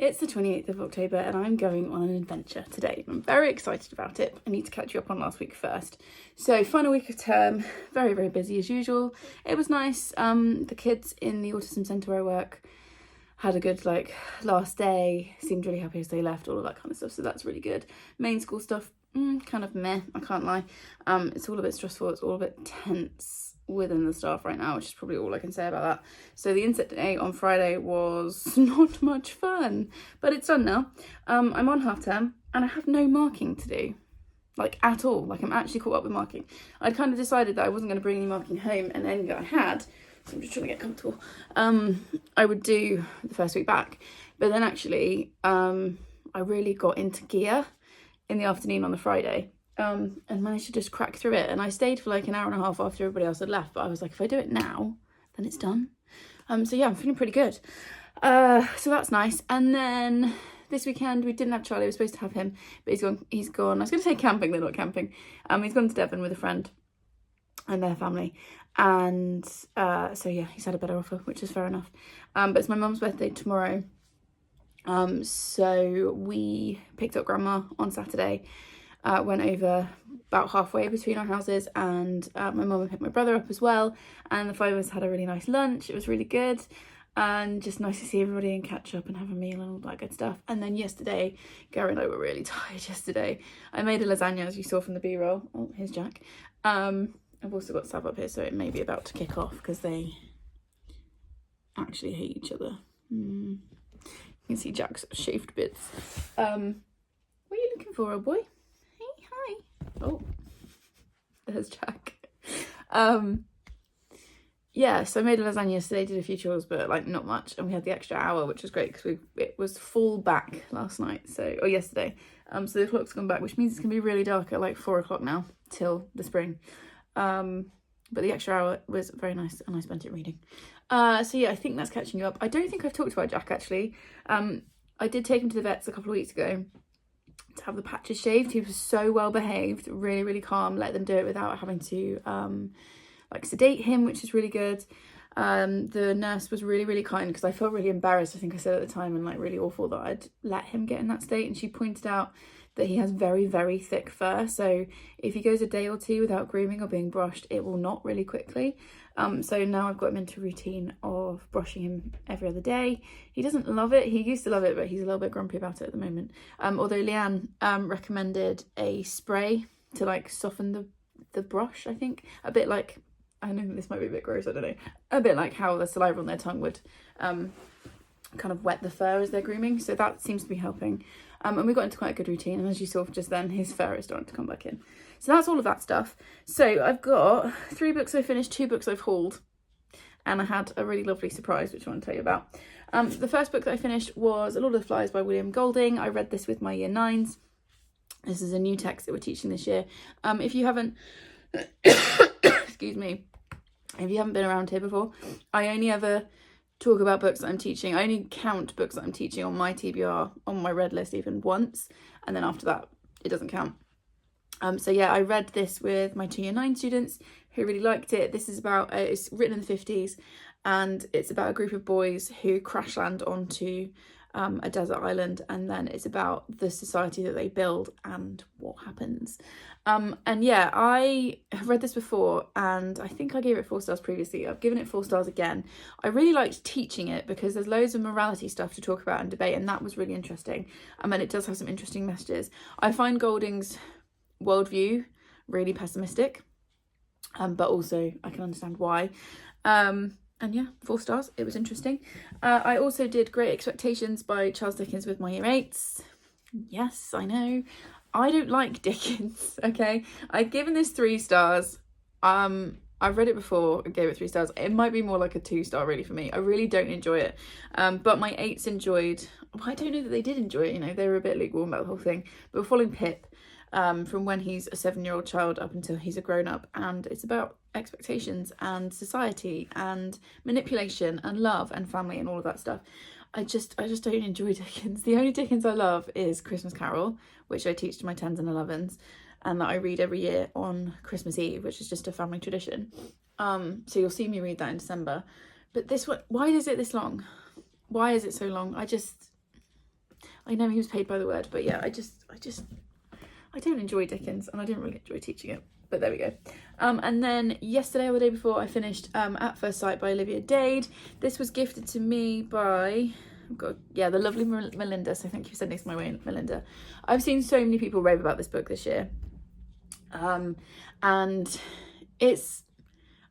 It's the 28th of October and I'm going on an adventure today. I'm very excited about it. I need to catch you up on last week first. So final week of term, very, very busy as usual. It was nice. The kids in the autism centre where I work had a good last day, seemed really happy as they left, all of that kind of stuff. So that's really good. Main school stuff, kind of meh, I can't lie. It's all a bit stressful, it's all a bit tense within the staff right now, which is probably all I can say about that. So the inset day on Friday was not much fun, but it's done now. I'm on half term and I have no marking to do, at all. I'm actually caught up with marking. I'd kind of decided that I wasn't going to bring any marking home, and then I had, so I'm just trying to get comfortable. I would do the first week back, but then actually I really got into gear in the afternoon on the Friday. And managed to just crack through it, and I stayed for an hour and a half after everybody else had left, but I was like, if I do it now then it's done. So yeah, I'm feeling pretty good. So that's nice. And then this weekend we didn't have Charlie. We were supposed to have him, but he's gone. I was going to say camping, they're not camping. He's gone to Devon with a friend and their family, and so yeah, he's had a better offer, which is fair enough. But it's my mum's birthday tomorrow, so we picked up grandma on Saturday. Went over about halfway between our houses, and my mum picked my brother up as well, and the 5 of us had a really nice lunch. It was really good and just nice to see everybody and catch up and have a meal and all that good stuff. And then yesterday, Gary and I were really tired yesterday. I made a lasagna, as you saw from the B-roll. Oh, here's Jack. I've also got Sav up here, so it may be about to kick off because they actually hate each other. You can see Jack's shaved bits. What are you looking for, old boy? Hi. Oh, there's Jack. Yeah, so I made a lasagna yesterday, did a few chores, but not much, and we had the extra hour, which was great because it was full back last night, or yesterday. So the clock's gone back, which means it's gonna be really dark at 4 o'clock now till the spring. But the extra hour was very nice, and I spent it reading. So yeah, I think that's catching you up. I don't think I've talked about Jack actually. I did take him to the vets a couple of weeks ago to have the patches shaved. He was so well behaved, really, really calm, let them do it without having to sedate him, which is really good. The nurse was really, really kind because I felt really embarrassed, I think I said at the time, and really awful that I'd let him get in that state, and she pointed out that he has very, very thick fur, so if he goes a day or two without grooming or being brushed, it will knot really quickly. So now I've got him into a routine of brushing him every other day. He doesn't love it. He used to love it, but he's a little bit grumpy about it at the moment. Although Leanne recommended a spray to soften the brush, I think. A bit I know this might be a bit gross, I don't know. A bit like how the saliva on their tongue would kind of wet the fur as they're grooming. So that seems to be helping. And we got into quite a good routine. And as you saw just then, his fur is starting to come back in. So that's all of that stuff. So I've got 3 books I finished, 2 books I've hauled. And I had a really lovely surprise, which I want to tell you about. The first book that I finished was A Lord of the Flies by William Golding. I read this with my year 9s. This is a new text that we're teaching this year. If you haven't... excuse me. If you haven't been around here before, I only ever talk about books that I'm teaching. I only count books that I'm teaching on my TBR, on my read list even once, and then after that it doesn't count. So yeah, I read this with my 2 year 9 students who really liked it. This is about, it's written in the 50s, and it's about a group of boys who crash land onto a desert island, and then it's about the society that they build and what happens. And yeah, I have read this before and I think I gave it 4 stars previously. I've given it 4 stars again. I really liked teaching it because there's loads of morality stuff to talk about and debate, and that was really interesting. And it does have some interesting messages. I find Golding's worldview really pessimistic, but also I can understand why. And yeah, 4 stars. It was interesting. I also did Great Expectations by Charles Dickens with my year 8s. Yes, I know. I don't like Dickens, okay? I've given this 3 stars. I've read it before and gave it 3 stars. It might be more like a 2-star really for me. I really don't enjoy it. But my 8s enjoyed... Well, I don't know that they did enjoy it, you know. They were a bit lukewarm about the whole thing. But we're following Pip from when he's a 7-year-old child up until he's a grown-up. And it's about expectations and society and manipulation and love and family and all of that stuff. I just don't enjoy Dickens. The only Dickens I love is Christmas Carol, which I teach to my 10s and 11s, and that I read every year on Christmas Eve, which is just a family tradition. So you'll see me read that in December. But this one, why is it this long? Why is it so long? I know he was paid by the word, but yeah, I don't enjoy Dickens, and I didn't really enjoy teaching it. But there we go. And then yesterday or the day before, I finished At First Sight by Olivia Dade. This was gifted to me by, the lovely Melinda. So thank you for sending this my way, Melinda. I've seen so many people rave about this book this year. And it's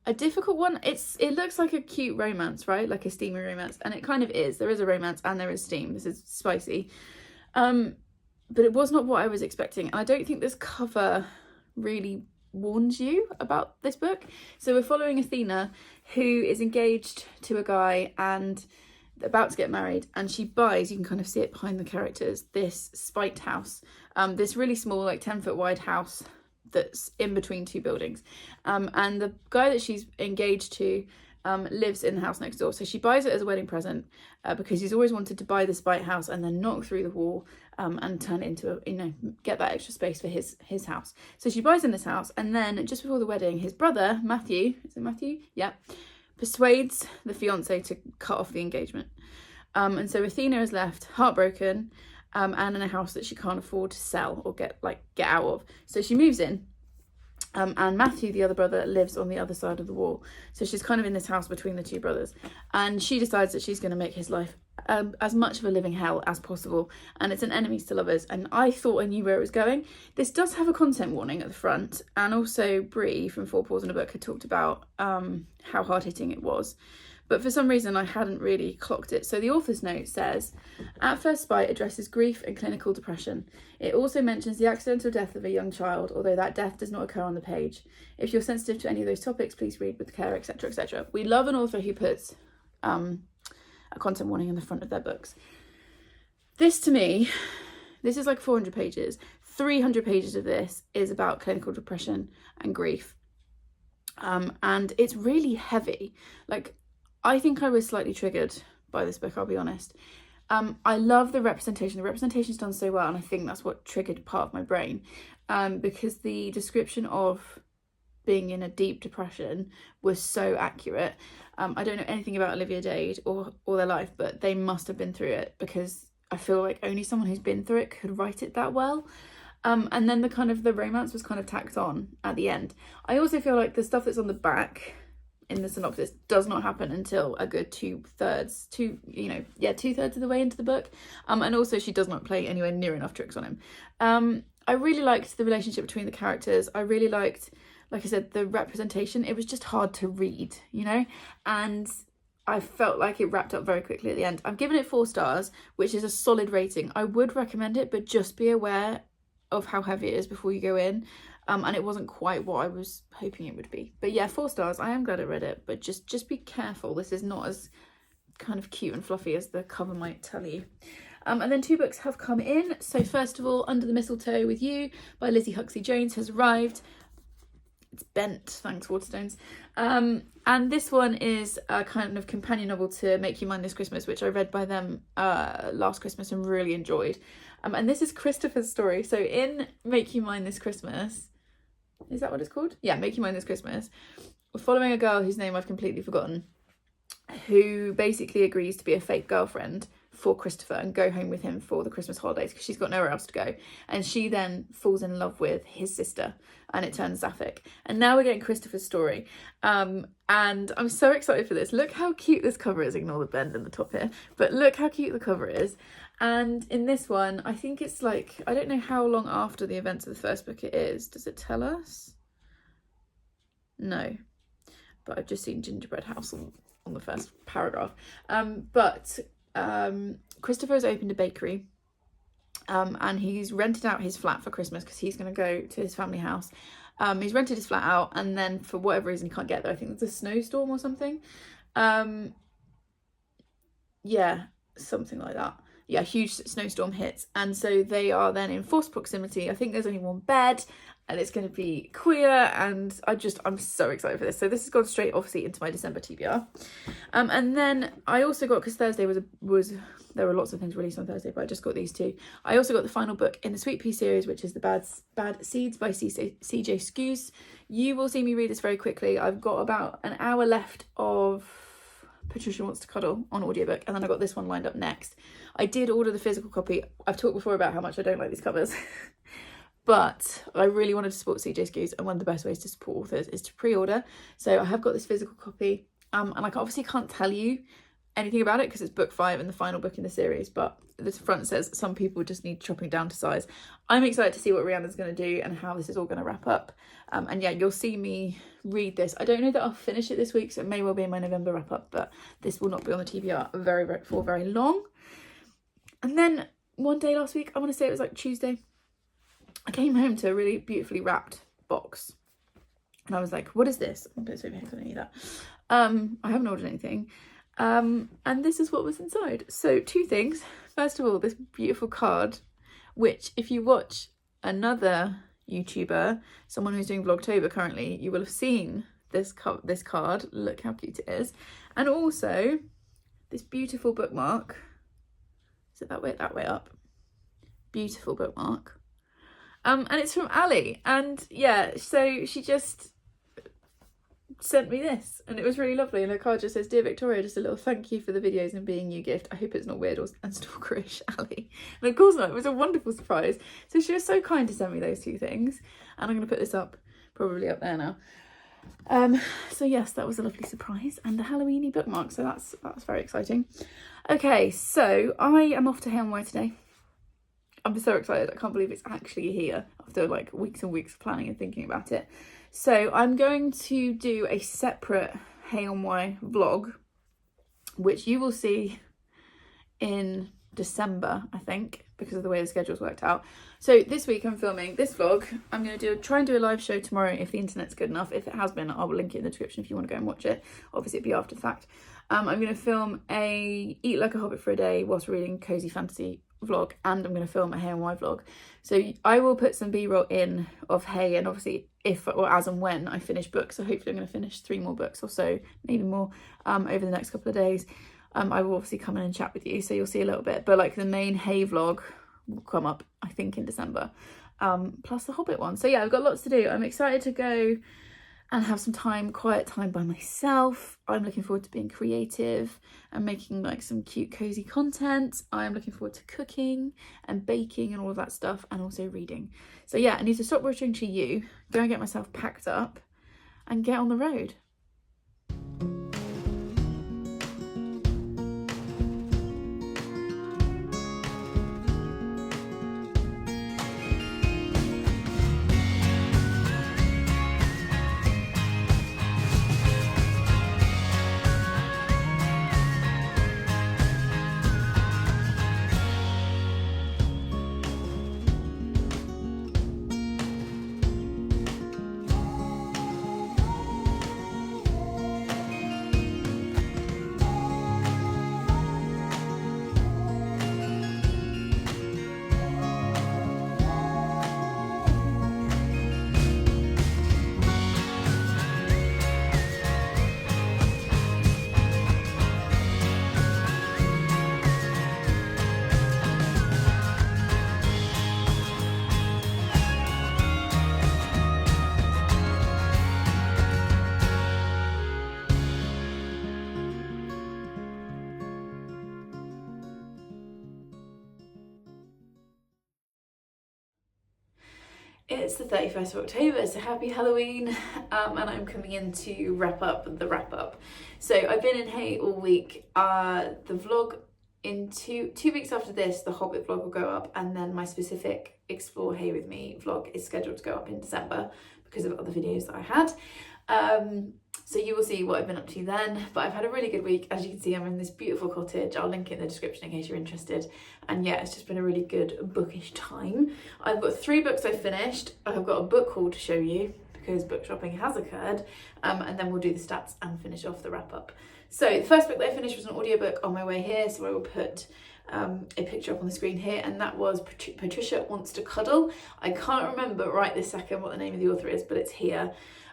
a difficult one. It looks like a cute romance, right? Like a steamy romance. And it kind of is. There is a romance and there is steam. This is spicy. But it was not what I was expecting. And I don't think this cover really warns you about this book. So we're following Athena, who is engaged to a guy and about to get married, and she buys, you can kind of see it behind the characters, this spiked house, this really small, like 10-foot wide house that's in between 2 buildings, and the guy that she's engaged to lives in the house next door. So she buys it as a wedding present because he's always wanted to buy the spite house and then knock through the wall and turn it into get that extra space for his house. So she buys in this house, and then just before the wedding, his brother Matthew, is it Matthew? Yeah, persuades the fiance to cut off the engagement. And so Athena is left heartbroken and in a house that she can't afford to sell or get out of. So she moves in. And Matthew, the other brother, lives on the other side of the wall. So she's kind of in this house between the 2 brothers. And she decides that she's going to make his life as much of a living hell as possible. And it's an enemies to lovers. And I thought I knew where it was going. This does have a content warning at the front. And also Brie from 4 Paws in a Book had talked about how hard-hitting it was. But for some reason, I hadn't really clocked it. So the author's note says, At First Sight addresses grief and clinical depression. It also mentions the accidental death of a young child, although that death does not occur on the page. If you're sensitive to any of those topics, please read with care, etc., etc. We love an author who puts a content warning in the front of their books. This, to me, this is like 400 pages. 300 pages of this is about clinical depression and grief. And it's really heavy. I think I was slightly triggered by this book, I'll be honest. I love the representation. The representation's done so well, and I think that's what triggered part of my brain. Because the description of being in a deep depression was so accurate. I don't know anything about Olivia Dade or their life, but they must have been through it, because I feel like only someone who's been through it could write it that well. And then the romance was kind of tacked on at the end. I also feel like the stuff that's on the back in the synopsis does not happen until a good 2/3 of the way into the book. And also she does not play anywhere near enough tricks on him. I really liked the relationship between the characters. I really liked, like I said, the representation. It was just hard to read, and I felt like it wrapped up very quickly at the end. I've given it 4 stars, which is a solid rating. I would recommend it, but just be aware of how heavy it is before you go in. And it wasn't quite what I was hoping it would be. But yeah, 4 stars. I am glad I read it, but just be careful. This is not as kind of cute and fluffy as the cover might tell you. And then 2 books have come in. So first of all, Under the Mistletoe with You by Lizzie Huxley Jones has arrived. It's bent, thanks Waterstones. And this one is a kind of companion novel to Make You Mine This Christmas, which I read by them last Christmas and really enjoyed. And this is Christopher's story. So in Make You Mine This Christmas, is that what it's called? Yeah, Make You Mine This Christmas. We're following a girl whose name I've completely forgotten, who basically agrees to be a fake girlfriend for Christopher and go home with him for the Christmas holidays because she's got nowhere else to go. And she then falls in love with his sister and it turns sapphic. And now we're getting Christopher's story. And I'm so excited for this. Look how cute this cover is. Ignore the bend in the top here. But look how cute the cover is. And in this one, I think it's like, I don't know how long after the events of the first book it is. Does it tell us? No. But I've just seen Gingerbread House on the first paragraph. Christopher's opened a bakery and he's rented out his flat for Christmas because he's going to go to his family house. He's rented his flat out and then for whatever reason he can't get there. I think there's a snowstorm or something. Yeah, something like that. Yeah, huge snowstorm hits and so they are then in forced proximity. I think there's only one bed and it's going to be queer and I'm so excited for this. So this has gone straight obviously into my December TBR. And then I also got, because Thursday was there were lots of things released on Thursday, but I just got these two. I also got the final book in the Sweet Pea series, which is The Bad Seeds by CJ Skews. You will see me read this very quickly. I've got about an hour left of Patricia Wants to Cuddle on audiobook, and then I got this one lined up next. I did order the physical copy. I've talked before about how much I don't like these covers. But I really wanted to support CJ Skews, and one of the best ways to support authors is to pre-order. So I have got this physical copy, and I obviously can't tell you anything about it because it's book 5 and the final book in the series, but the front says some people just need chopping down to size. I'm excited to see what Rihanna's going to do and how this is all going to wrap up. And yeah, you'll see me read this. I don't know that I'll finish it this week, so it may well be in my November wrap up, but this will not be on the TBR for very long. And then one day last week, I want to say it was like Tuesday, I came home to a really beautifully wrapped box. And I was like, what is this? I'll put this over here because I don't need that. I haven't ordered anything. And this is what was inside. So 2 things. First of all, this beautiful card, which if you watch another YouTuber, someone who's doing Vlogtober currently, you will have seen this card. Look how cute it is. And also this beautiful bookmark. Is it that way up? Beautiful bookmark. And it's from Ali, and yeah, so she just sent me this and it was really lovely, and her card just says, "Dear Victoria, just a little thank you for the videos and being you gift. I hope it's not weird and stalkerish, Ali." And of course not, it was a wonderful surprise. So she was so kind to send me those 2 things, and I'm going to put this up, probably up there now. So yes, that was a lovely surprise and a Halloweeny bookmark, so that's very exciting. Okay, so I am off to Hay today. I'm so excited. I can't believe it's actually here after like weeks and weeks of planning and thinking about it. So I'm going to do a separate Hay vlog, which you will see in December, I think, because of the way the schedule's worked out. So this week I'm filming this vlog. I'm going to try and do a live show tomorrow if the internet's good enough. If it has been, I will link it in the description if you want to go and watch it. Obviously it'll be after the fact. I'm going to film a Eat Like a Hobbit for a Day whilst reading cozy fantasy vlog, and I'm going to film a Hay vlog. So I will put some b-roll in of Hay, and obviously if or as and when I finish books, so hopefully I'm going to finish 3 more books or so, maybe more, over the next couple of days. I will obviously come in and chat with you, so you'll see a little bit, but like the main Hay vlog will come up I think in December, plus the Hobbit one. So yeah, I've got lots to do. I'm excited to go and have some quiet time by myself. I'm looking forward to being creative and making like some cute cozy content. I'm looking forward to cooking and baking and all of that stuff, and also reading. So yeah, I need to stop rushing to you, go and get myself packed up and get on the road. It's the 31st of October, so happy Halloween, and I'm coming in to wrap up the wrap up. So I've been in Hay all week. The vlog in two weeks after this, the Hobbit vlog will go up, and then my specific Explore Hay With Me vlog is scheduled to go up in December because of other videos that I had. So you will see what I've been up to then, but I've had a really good week. As you can see, I'm in this beautiful cottage. I'll link it in the description in case you're interested. And yeah, it's just been a really good bookish time. I've got 3 books I've finished. I've got a book haul to show you because book shopping has occurred. And then we'll do the stats and finish off the wrap up. So the first book that I finished was an audiobook on my way here. So I will put a picture up on the screen here, and that was Patricia Wants to Cuddle. I can't remember right this second what the name of the author is, but it's here.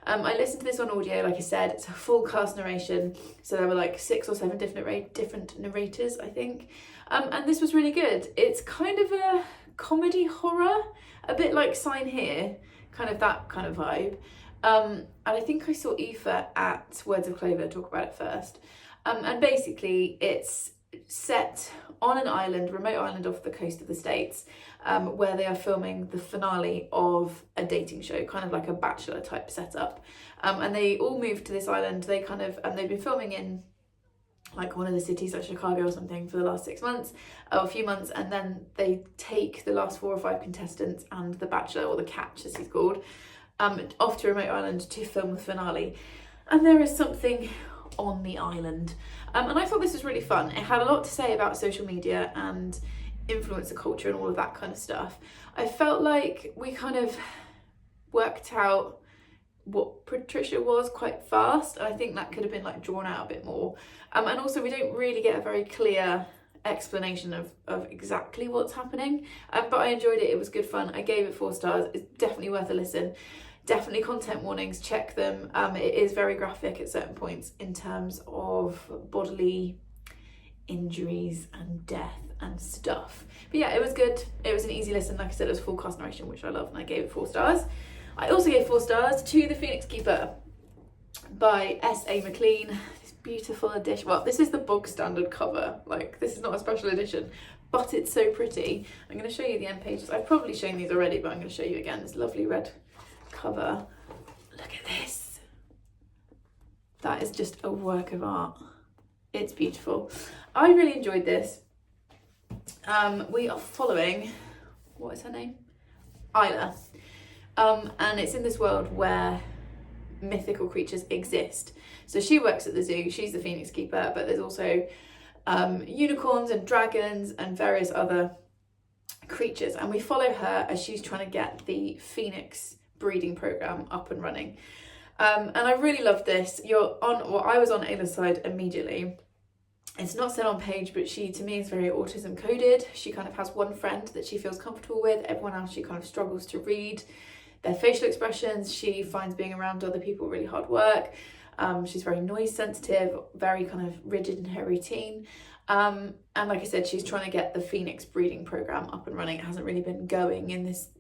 I listened to this on audio, like I said. It's a full cast narration, so there were like 6 or 7 different narrators, I think. And this was really good. It's kind of a comedy horror, a bit like Sign Here, kind of that kind of vibe. And I think I saw Aoife at Words of Clover talk about it first. And basically it's set on an island, remote island off the coast of the States, where they are filming the finale of a dating show, kind of like a Bachelor type setup. And they all moved to this island. They've been filming in like one of the cities like Chicago or something for the last 6 months, or a few months, and then they take the last 4 or 5 contestants and the Bachelor, or the Catch as he's called, off to a remote island to film the finale. And there is something on the island. And I thought this was really fun. It had a lot to say about social media and influencer culture and all of that kind of stuff. I felt like we kind of worked out what Patricia was quite fast, and I think that could have been like drawn out a bit more. And also we don't really get a very clear explanation of exactly what's happening, but I enjoyed it. It was good fun. I gave it 4 stars. It's definitely worth a listen. Definitely content warnings, check them. It is very graphic at certain points in terms of bodily injuries and death and stuff. But yeah, it was good. It was an easy listen. Like I said, it was full cast narration, which I love, and I gave it 4 stars. I also gave 4 stars to The Phoenix Keeper by S.A. McLean. This beautiful edition. Well, this is the bog standard cover. Like, this is not a special edition, but it's so pretty. I'm going to show you the end pages. I've probably shown these already, but I'm going to show you again. This lovely red cover. Look at this. That is just a work of art. It's beautiful. I really enjoyed this. We are following, what is her name? Isla. And it's in this world where mythical creatures exist. So she works at the zoo. She's the Phoenix Keeper, but there's also unicorns and dragons and various other creatures. And we follow her as she's trying to get the Phoenix breeding program up and running. And I really loved this. I was on Ayla's side immediately. It's not said on page, but she, to me, is very autism coded. She kind of has one friend that she feels comfortable with. Everyone else she kind of struggles to read their facial expressions. She finds being around other people really hard work. She's very noise sensitive, very kind of rigid in her routine. And like I said, she's trying to get the Phoenix breeding program up and running. It hasn't really been going in this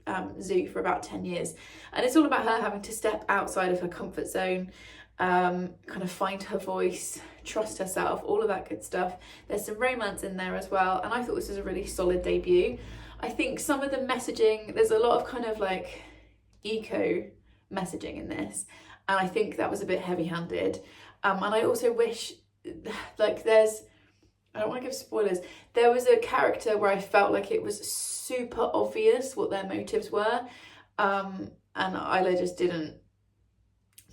zoo for about 10 years. And it's all about her having to step outside of her comfort zone, kind of find her voice, trust herself, all of that good stuff. There's some romance in there as well. And I thought this was a really solid debut. I think some of the messaging, there's a lot of kind of like eco messaging in this. And I think that was a bit heavy-handed. And I also wish, like I don't want to give spoilers. There was a character where I felt like it was super obvious what their motives were. And Isla just didn't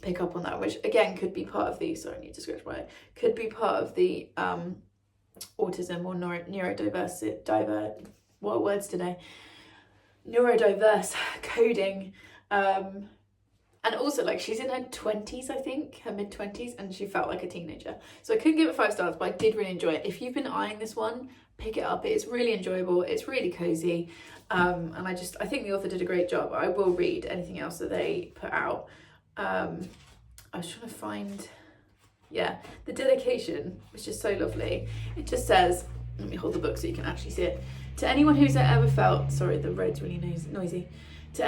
pick up on that, which again could be part of the, sorry, I need to scratch my eye, could be part of the autism or neurodiverse, what words today? Neurodiverse coding. And also, like, she's in her 20s, I think, her mid-20s, and she felt like a teenager. So I couldn't give it 5 stars, but I did really enjoy it. If you've been eyeing this one, pick it up. It's really enjoyable. It's really cozy. And I think the author did a great job. I will read anything else that they put out. I was trying to find, the dedication was just so lovely. It just says, let me hold the book so you can actually see it. To anyone who's ever felt, sorry, the road's really noisy. To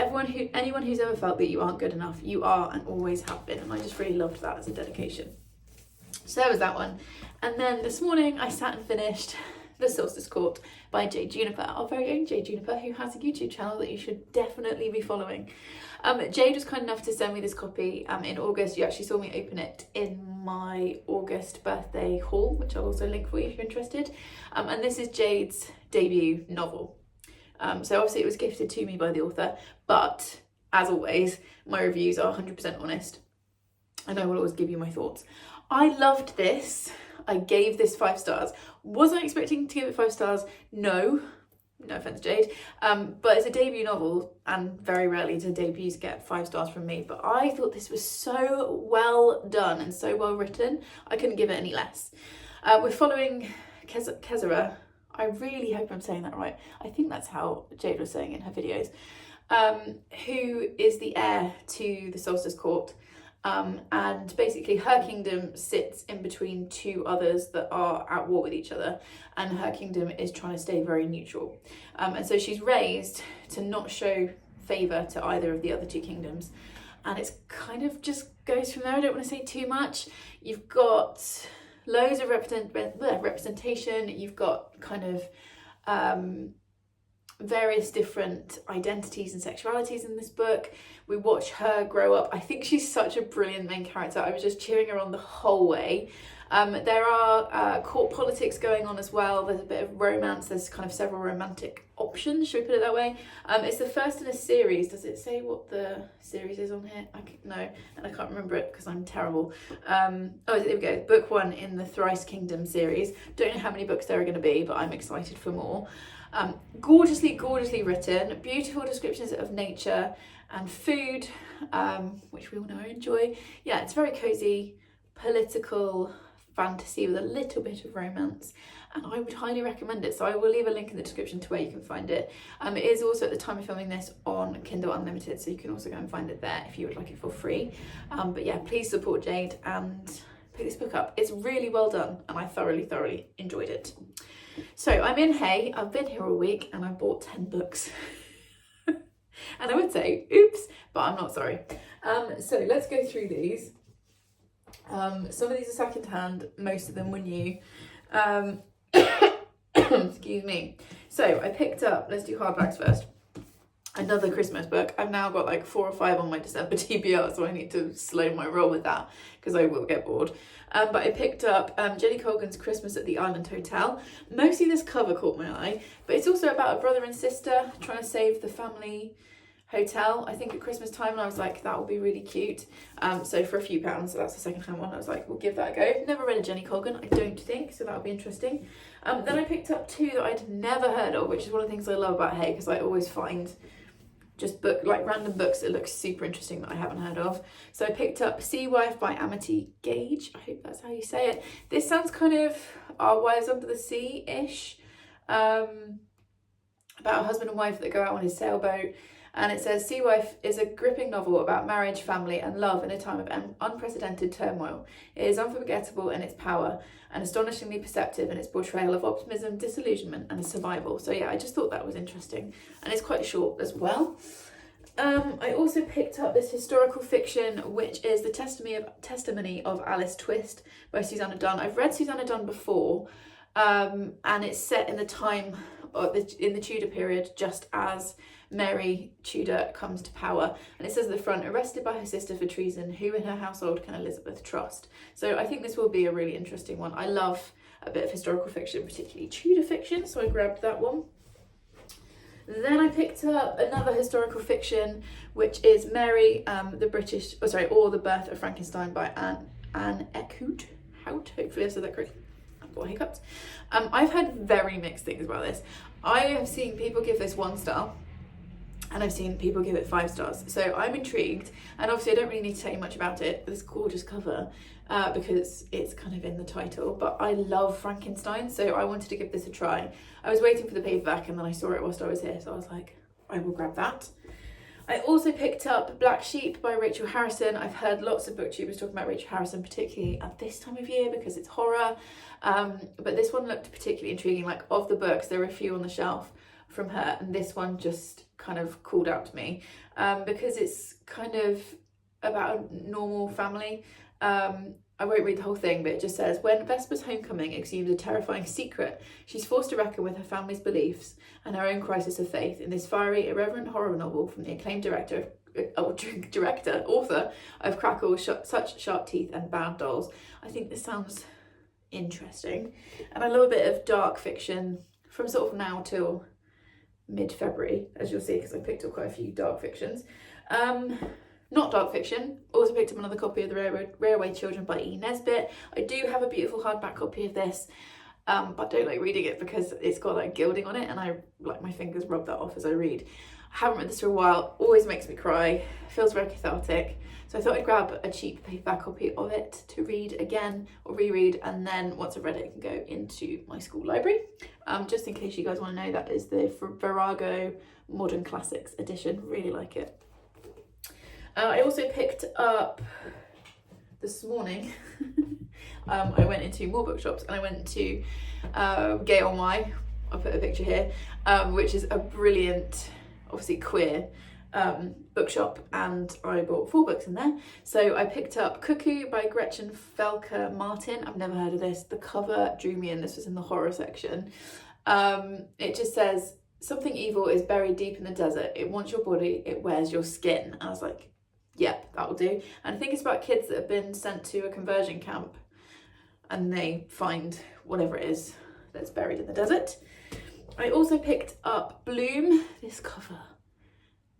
anyone who's ever felt that you aren't good enough, you are and always have been. And I just really loved that as a dedication. So there was that one. And then this morning I sat and finished The Solstice Court by Jade Juniper, our very own Jade Juniper, who has a YouTube channel that you should definitely be following. Jade was kind enough to send me this copy in August. You actually saw me open it in my August birthday haul, which I'll also link for you if you're interested. And this is Jade's debut novel. So obviously it was gifted to me by the author, but as always, my reviews are 100% honest, and I will always give you my thoughts. I loved this. I gave this 5 stars. Was I expecting to give it 5 stars? No. No offense, Jade. But it's a debut novel, and very rarely do debuts get 5 stars from me. But I thought this was so well done and so well written, I couldn't give it any less. We're following Kezara. I really hope I'm saying that right. I think that's how Jade was saying in her videos. Who is the heir to the Solstice Court. And basically her kingdom sits in between 2 others that are at war with each other, and her kingdom is trying to stay very neutral. And so she's raised to not show favour to either of the other 2 kingdoms. And it's kind of just goes from there. I don't want to say too much. You've got loads of representation. You've got kind of various different identities and sexualities in this book. We watch her grow up. I think she's such a brilliant main character. I was just cheering her on the whole way. There are court politics going on as well. There's a bit of romance. There's kind of several romantic options, should we put it that way? It's the first in a series. Does it say what the series is on here? No, and I can't remember it because I'm terrible. Oh, there we go. Book 1 in the Thrice Kingdom series. Don't know how many books there are going to be, but I'm excited for more. Gorgeously written, beautiful descriptions of nature and food, which we all know I enjoy. Yeah, it's very cozy, political fantasy with a little bit of romance, and I would highly recommend it. So I will leave a link in the description to where you can find it. It is also at the time of filming this on Kindle Unlimited, so you can also go and find it there if you would like it for free. But yeah, please support Jade and pick this book up. It's really well done, and I thoroughly enjoyed it. So I'm in Hay, I've been here all week, and I bought 10 books. And I would say, oops, but I'm not sorry. So let's go through these. Some of these are secondhand, most of them were new. Excuse me. So I picked up, let's do hardbacks first, another Christmas book. I've now got like 4 or 5 on my December TBR, so I need to slow my roll with that because I will get bored. But I picked up Jenny Colgan's Christmas at the Island Hotel. Mostly this cover caught my eye, but it's also about a brother and sister trying to save the family hotel, I think at Christmas time, and I was like, that will be really cute. So for a few pounds, so that's the second-hand one, I was like, we'll give that a go. Never read a Jenny Colgan, I don't think, so that'll be interesting. Then I picked up 2 that I'd never heard of, which is one of the things I love about Hay, because I always find just random books that look super interesting that I haven't heard of. So I picked up Sea Wife by Amity Gage. I hope that's how you say it. This sounds kind of Our Wives Under the Sea-ish. About a husband and wife that go out on his sailboat. And it says, Sea Wife is a gripping novel about marriage, family and love in a time of unprecedented turmoil. It is unforgettable in its power and astonishingly perceptive in its portrayal of optimism, disillusionment and survival. So yeah, I just thought that was interesting. And it's quite short as well. I also picked up this historical fiction, which is The Testimony of Alice Twist by Susanna Dunn. I've read Susanna Dunn before, and it's set in the time in the Tudor period, just as Mary Tudor comes to power. And it says at the front, arrested by her sister for treason, who in her household can Elizabeth trust? So I think this will be a really interesting one. I love a bit of historical fiction, particularly Tudor fiction, so I grabbed that one. Then I picked up another historical fiction, which is Mary, or The Birth of Frankenstein by Anne Eckhout. Hopefully I said that correctly. I've got hiccups. I've heard very mixed things about this. I have seen people give this 1 star, and I've seen people give it 5 stars. So I'm intrigued, and obviously I don't really need to tell you much about it, this gorgeous cover, because it's kind of in the title, but I love Frankenstein, so I wanted to give this a try. I was waiting for the paperback, and then I saw it whilst I was here, so I was like, I will grab that. I also picked up Black Sheep by Rachel Harrison. I've heard lots of booktubers talking about Rachel Harrison, particularly at this time of year because it's horror, but this one looked particularly intriguing. Like, of the books, there were a few on the shelf from her, and this one just kind of called out to me because it's kind of about a normal family, I won't read the whole thing, but it just says, when Vesper's homecoming exhumes a terrifying secret, she's forced to reckon with her family's beliefs and her own crisis of faith in this fiery, irreverent horror novel from the acclaimed author of Crackle, Such Sharp Teeth and Bad Dolls. I think this sounds interesting, and I love a bit of dark fiction from sort of now till mid-February, as you'll see, because I picked up quite a few dark fictions. Not dark fiction, also picked up another copy of The Railway Children by E. Nesbit. I do have a beautiful hardback copy of this, but I don't like reading it because it's got like gilding on it, and I like my fingers rub that off as I read. I haven't read this for a while, always makes me cry, feels very cathartic. So I thought I'd grab a cheap paperback copy of it to read again or reread, and then once I've read it, it can go into my school library. Just in case you guys want to know, that is the Virago Modern Classics edition, really like it. I also picked up this morning, I went into more bookshops, and I went to Gay on Y, I'll put a picture here, which is a brilliant, obviously queer bookshop, and I bought 4 books in there. So I picked up Cuckoo by Gretchen Felker Martin. I've never heard of this. The cover drew me in. This was in the horror section. It just says, something evil is buried deep in the desert. It wants your body, it wears your skin. And I was like, yep, that will do. And I think it's about kids that have been sent to a conversion camp and they find whatever it is that's buried in the desert. I also picked up Bloom. This cover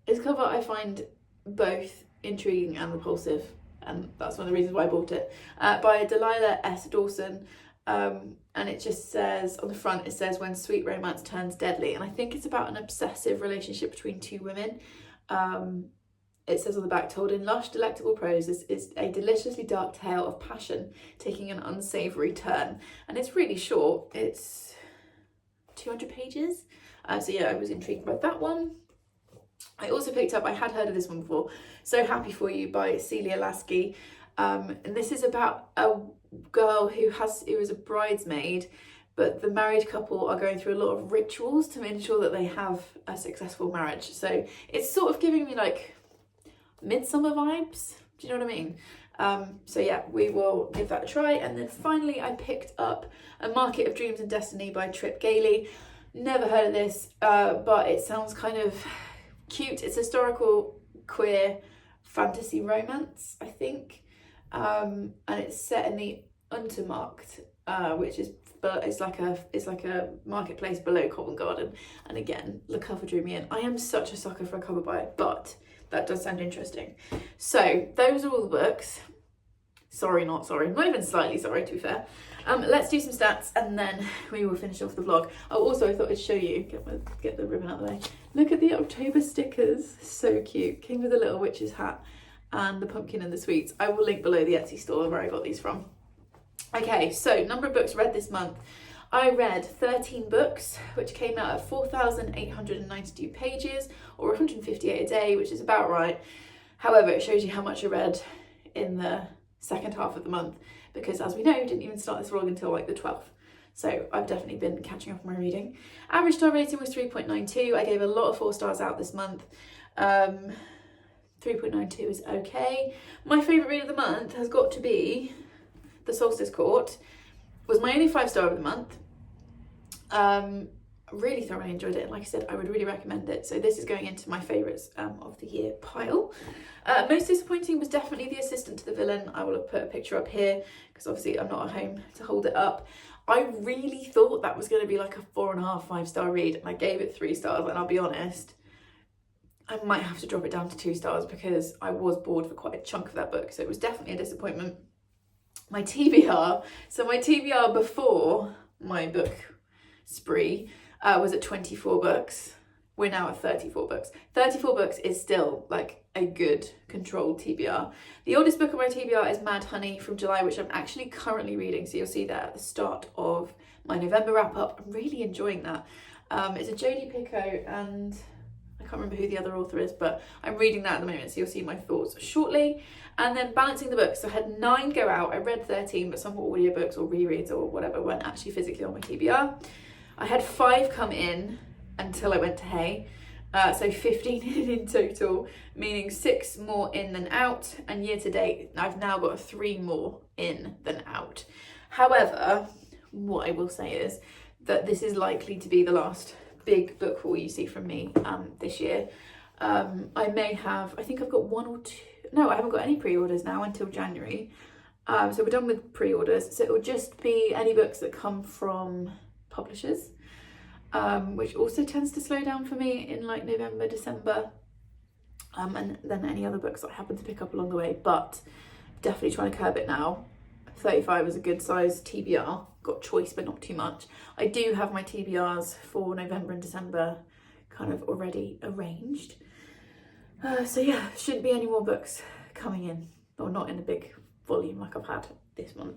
I find both intriguing and repulsive, and that's one of the reasons why I bought it, by Delilah S. Dawson, and it just says, on the front it says, when sweet romance turns deadly, and I think it's about an obsessive relationship between 2 women. It says on the back, told in lush, delectable prose, this is a deliciously dark tale of passion taking an unsavoury turn, and it's really short, it's 200 pages, so yeah, I was intrigued by that one. I also picked up, I had heard of this one before, So Happy For You by Celia Lasky, and this is about a girl who was a bridesmaid, but the married couple are going through a lot of rituals to ensure that they have a successful marriage. So it's sort of giving me like Midsummer vibes, do you know what I mean? So yeah, we will give that a try. And then finally I picked up A Market of Dreams and Destiny by Trip Gailey. Never heard of this, but it sounds kind of cute. It's historical queer fantasy romance, I think, and it's set in the Untermarkt, which is, but it's like a marketplace below Covent Garden. And again, the cover drew me in. I am such a sucker for a cover buy, but that does sound interesting. So those are all the books. Not even slightly sorry, to be fair. Let's do some stats and then we will finish off the vlog. Oh, also I thought I'd show you, get the ribbon out of the way. Look at the October stickers, so cute. Came with a little witch's hat and the pumpkin and the sweets. I will link below the Etsy store where I got these from. Okay, so number of books read this month. I read 13 books, which came out at 4,892 pages, or 158 a day, which is about right. However, it shows you how much I read in the second half of the month, because as we know, didn't even start this vlog until like the 12th. So I've definitely been catching up on my reading. Average star rating was 3.92. I gave a lot of 4 stars out this month. 3.92 is okay. My favourite read of the month has got to be The Solstice Court. Was my only 5-star of the month. Really thoroughly enjoyed it, and like I said, I would really recommend it. So this is going into my favourites of the year pile. Most disappointing was definitely The Assistant to the Villain. I will have put a picture up here because obviously I'm not at home to hold it up. I really thought that was going to be like a 4.5, 5-star read, and I gave it 3 stars, and I'll be honest, I might have to drop it down to 2 stars because I was bored for quite a chunk of that book, so it was definitely a disappointment. My TBR, so my TBR before my book spree was at 24 books. We're now at 34 books. 34 books is still like a good controlled TBR. The oldest book on my TBR is Mad Honey from July, which I'm actually currently reading. So you'll see that at the start of my November wrap up. I'm really enjoying that. It's a Jodie Picoult and I can't remember who the other author is, but I'm reading that at the moment. So you'll see my thoughts shortly. And then balancing the books. So I had 9 go out. I read 13, but some were audiobooks or rereads or whatever weren't actually physically on my TBR. I had 5 come in until I went to Hay. So 15 in total, meaning 6 more in than out, and year to date I've now got 3 more in than out. However, what I will say is that this is likely to be the last big book haul you see from me this year. I think I've got 1 or 2, no, I haven't got any pre-orders now until January. So we're done with pre-orders, so it will just be any books that come from publishers, which also tends to slow down for me in like November, December, and then any other books that I happen to pick up along the way, but definitely trying to curb it now. 35 is a good size TBR, got choice but not too much. I do have my TBRs for November and December kind of already arranged. So yeah, shouldn't be any more books coming in, or not in a big volume like I've had this month.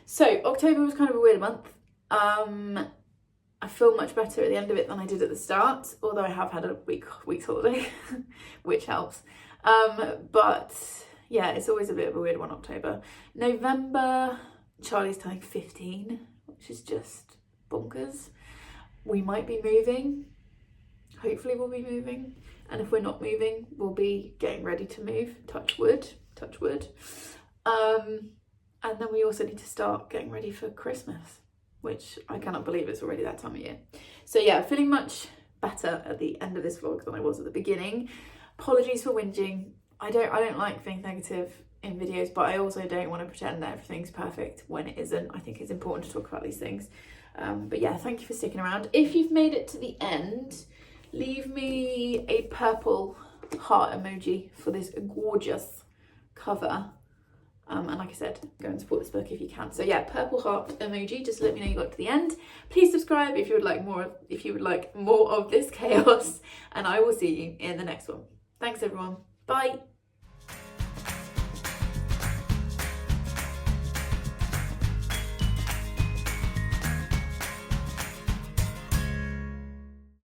So October was kind of a weird month. I feel much better at the end of it than I did at the start, although I have had a week's holiday, which helps. But yeah, it's always a bit of a weird one, October. November, Charlie's turning 15, which is just bonkers. We might be moving. Hopefully we'll be moving. And if we're not moving, we'll be getting ready to move. Touch wood, touch wood. And then we also need to start getting ready for Christmas, which I cannot believe it's already that time of year. So yeah, feeling much better at the end of this vlog than I was at the beginning. Apologies for whinging. I don't like being negative in videos, but I also don't want to pretend that everything's perfect when it isn't. I think it's important to talk about these things. But yeah, thank you for sticking around. If you've made it to the end, leave me a purple heart emoji for this gorgeous cover. And like I said, go and support this book if you can. So yeah, purple heart emoji, just let me know you got to the end. Please subscribe if you would like more of this chaos, and I will see you in the next one. Thanks everyone. Bye.